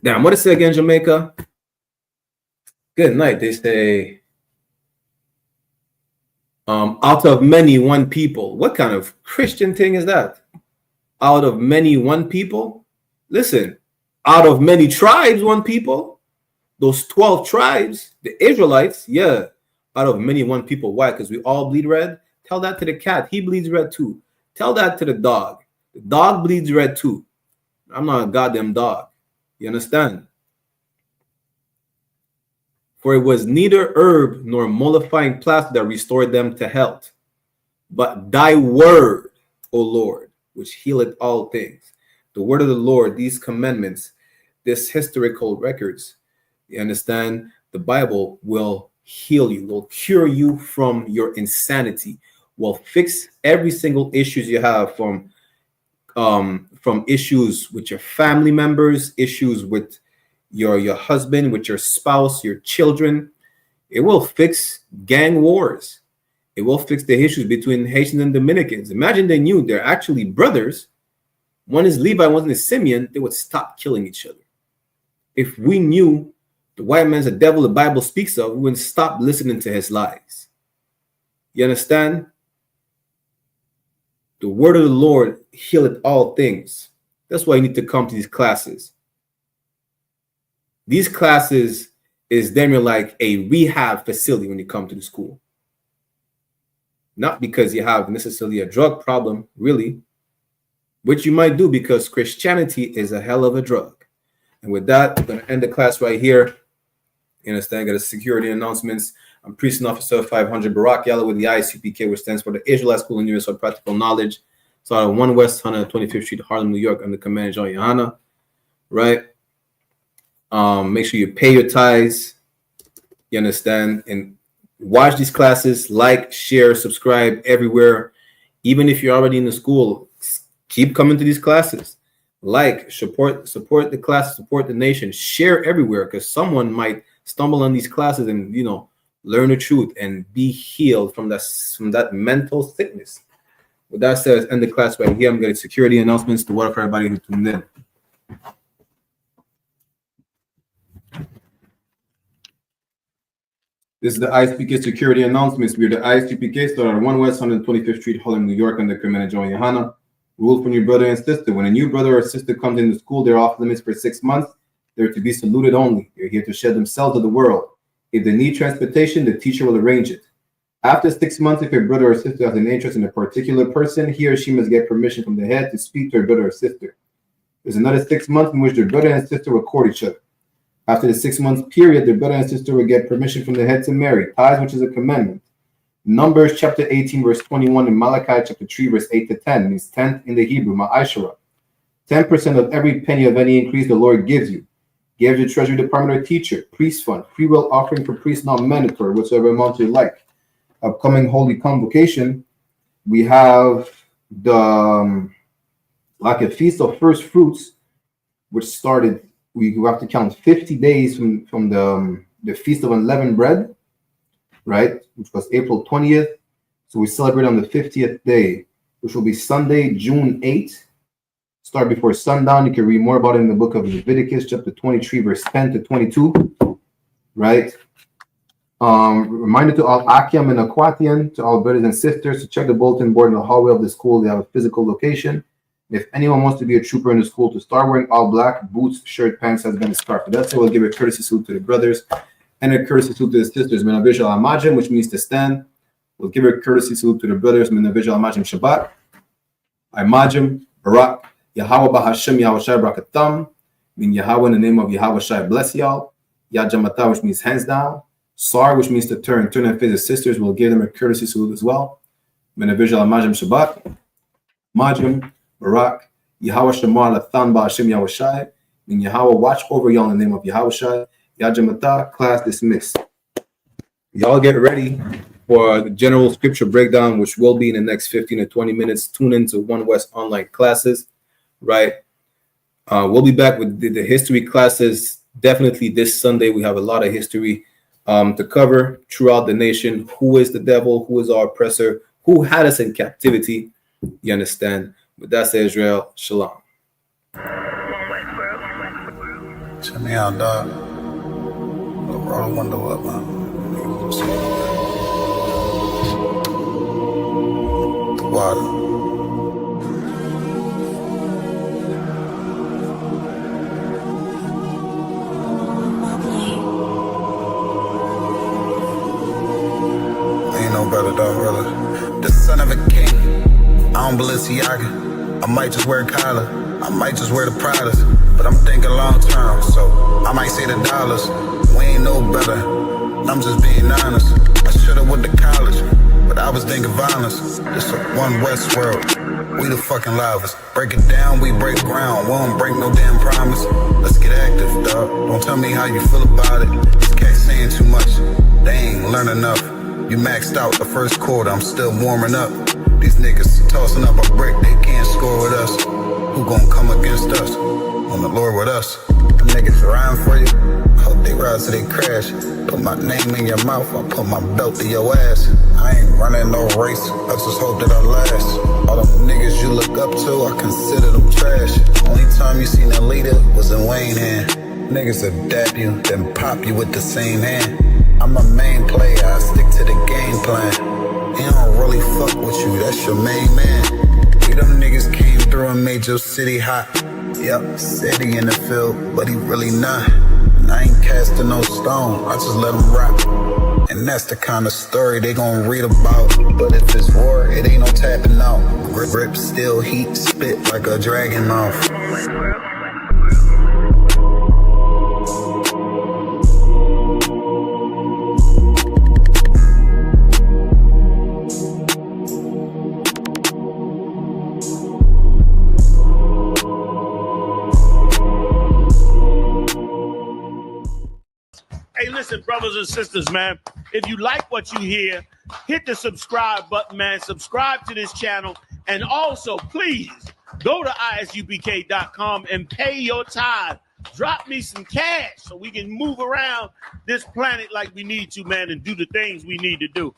Speaker 8: what is it again, Jamaica? Good night. They say, out of many, one people. What kind of Christian thing is that? Out of many, one people? Listen, out of many tribes, one people. Those 12 tribes, the Israelites, yeah. Out of many, one people. Why? Because we all bleed red. Tell that to the cat. He bleeds red too. Tell that to the dog. The dog bleeds red too. I'm not a goddamn dog. You understand? For it was neither herb nor mollifying plaster that restored them to health, but thy word, O Lord, which healeth all things. The word of the Lord, these commandments, this historical records, you understand? The Bible will heal you, will cure you from your insanity, will fix every single issues you have from issues with your family members, issues with your husband, with your spouse, your children. It will fix gang wars. It will fix the issues between Haitians and Dominicans. Imagine they knew they're actually brothers. One is Levi, one is Simeon. They would stop killing each other. If we knew the white man's the devil the Bible speaks of, we wouldn't stop listening to his lies. You understand? The word of the Lord healeth all things. That's why you need to come to these classes. These classes is damn near like a rehab facility when you come to the school. Not because you have necessarily a drug problem, really, which you might do because Christianity is a hell of a drug. And with that, I'm going to end the class right here. You understand? Got a security announcements. I'm Priest and Officer 500 Barack Yalla with the I.S.U.P.K, which stands for the Israelite School and Universal Practical Knowledge. So out of 1 West 125th Street, Harlem, New York, under Commander John YAHANNA. Right? Make sure you pay your tithes. You understand? And watch these classes. Like, share, subscribe everywhere. Even if you're already in the school, keep coming to these classes. Like, support the class, support the nation. Share everywhere because someone might stumble on these classes and, you know, learn the truth and be healed from that mental sickness. With that said, let's end the class right here. I'm getting security announcements to work for everybody who tuned in. This is the I.S.U.P.K security announcements. We are the I.S.U.P.K, started on 1 West 125th Street, Harlem, New York, under Commander John YAHANNA. Rule from your brother and sister. When a new brother or sister comes into school, they're off limits for 6 months. They're to be saluted only. They're here to shed themselves to the world. If they need transportation, the teacher will arrange it. After 6 months, if your brother or sister has an interest in a particular person, he or she must get permission from the head to speak to her brother or sister. There's another 6 months in which their brother and sister will court each other. After the 6 month period, their brother and sister will get permission from the head to marry, tithes, which is a commandment. Numbers chapter 18, verse 21, and Malachi chapter 3, verse 8 to 10 means 10th in the Hebrew, ma'ashara. 10% of every penny of any increase the Lord gives you. Give your treasury department or teacher, priest fund, free will offering for priests not mandatory, whatsoever amount you like. Upcoming holy convocation, we have the like a feast of first fruits, which started. We have to count 50 days from the feast of unleavened bread, right? Which was April 20th. So we celebrate on the 50th day, which will be Sunday, June 8th. Start before sundown. You can read more about it in the book of Leviticus, chapter 23, verse 10 to 22, right? Reminder to all Akiam and Aquatian, to all brothers and sisters, to check the bulletin board in the hallway of the school. They have a physical location. If anyone wants to be a trooper in the school, to start wearing all black, boots, shirt, pants, has been a scarf. But that's it. We'll give a courtesy salute to the brothers and a courtesy salute to the sisters. Menavijal Amajim, which means to stand. We'll give a courtesy salute to the brothers. Menavijal Amajim Shabbat. Imajim, Barak. Yahweh Bahashem Yahweh Shai Brakatam, mean Yahweh in the name of Yahweh Shai bless y'all. Yajamata, which means hands down. Sar, which means to turn and face the sisters, will give them a courtesy salute as well. Menavijal Amajim Shabbat. Majim, Barak, Yahweh Shemar Lathan Bahashem Yahweh Shai, mean Yahweh watch over y'all in the name of Yahweh Shai. Yajamata, class dismissed. Y'all get ready for the general scripture breakdown, which will be in the next 15 to 20 minutes. Tune into One West online classes. Right, we'll be back with the history classes. Definitely this Sunday we have a lot of history to cover throughout the nation. Who is the devil? Who is our oppressor? Who had us in captivity? You understand? But that's Israel. Shalom.
Speaker 5: Check me out, dog. Roll the window up, man. Water. Brother, the son of a king. I don't Balenciaga. I might just wear Kyla. I might just wear the Pradas. But I'm thinking long term, so I might say the dollars. We ain't no better. I'm just being honest. I should've went to college, but I was thinking violence. This a one West world. We the fucking livest. Break it down, we break ground. We don't break no damn promise. Let's get active, dog. Don't tell me how you feel about it. These cats saying too much. They ain't learn enough. You maxed out the first quarter, I'm still warming up. These niggas tossing up a brick, they can't score with us. Who gon' come against us? On the Lord with us. Them niggas riding for you, I hope they ride till they crash. Put my name in your mouth, I put my belt to your ass. I ain't running no race, I just hope that I last. All them niggas you look up to, I consider them trash. Only time you seen a leader was in Wayne hand. Niggas that dap you, then pop you with the same hand. I'm a main player, I stick to the game plan. He don't really fuck with you, that's your main man. We them niggas came through and made your city hot. Yup, said he in the field, but he really not. And I ain't casting no stone, I just let him rock. And that's the kind of story they gon' read about. But if it's war, it ain't no tapping out. Grip still heat, spit like a dragon mouth.
Speaker 6: Hey, listen, brothers and sisters, man, if you like what you hear, hit the subscribe button, man. Subscribe to this channel. And also, please go to isupk.com and pay your tithe. Drop me some cash so we can move around this planet like we need to, man, and do the things we need to do.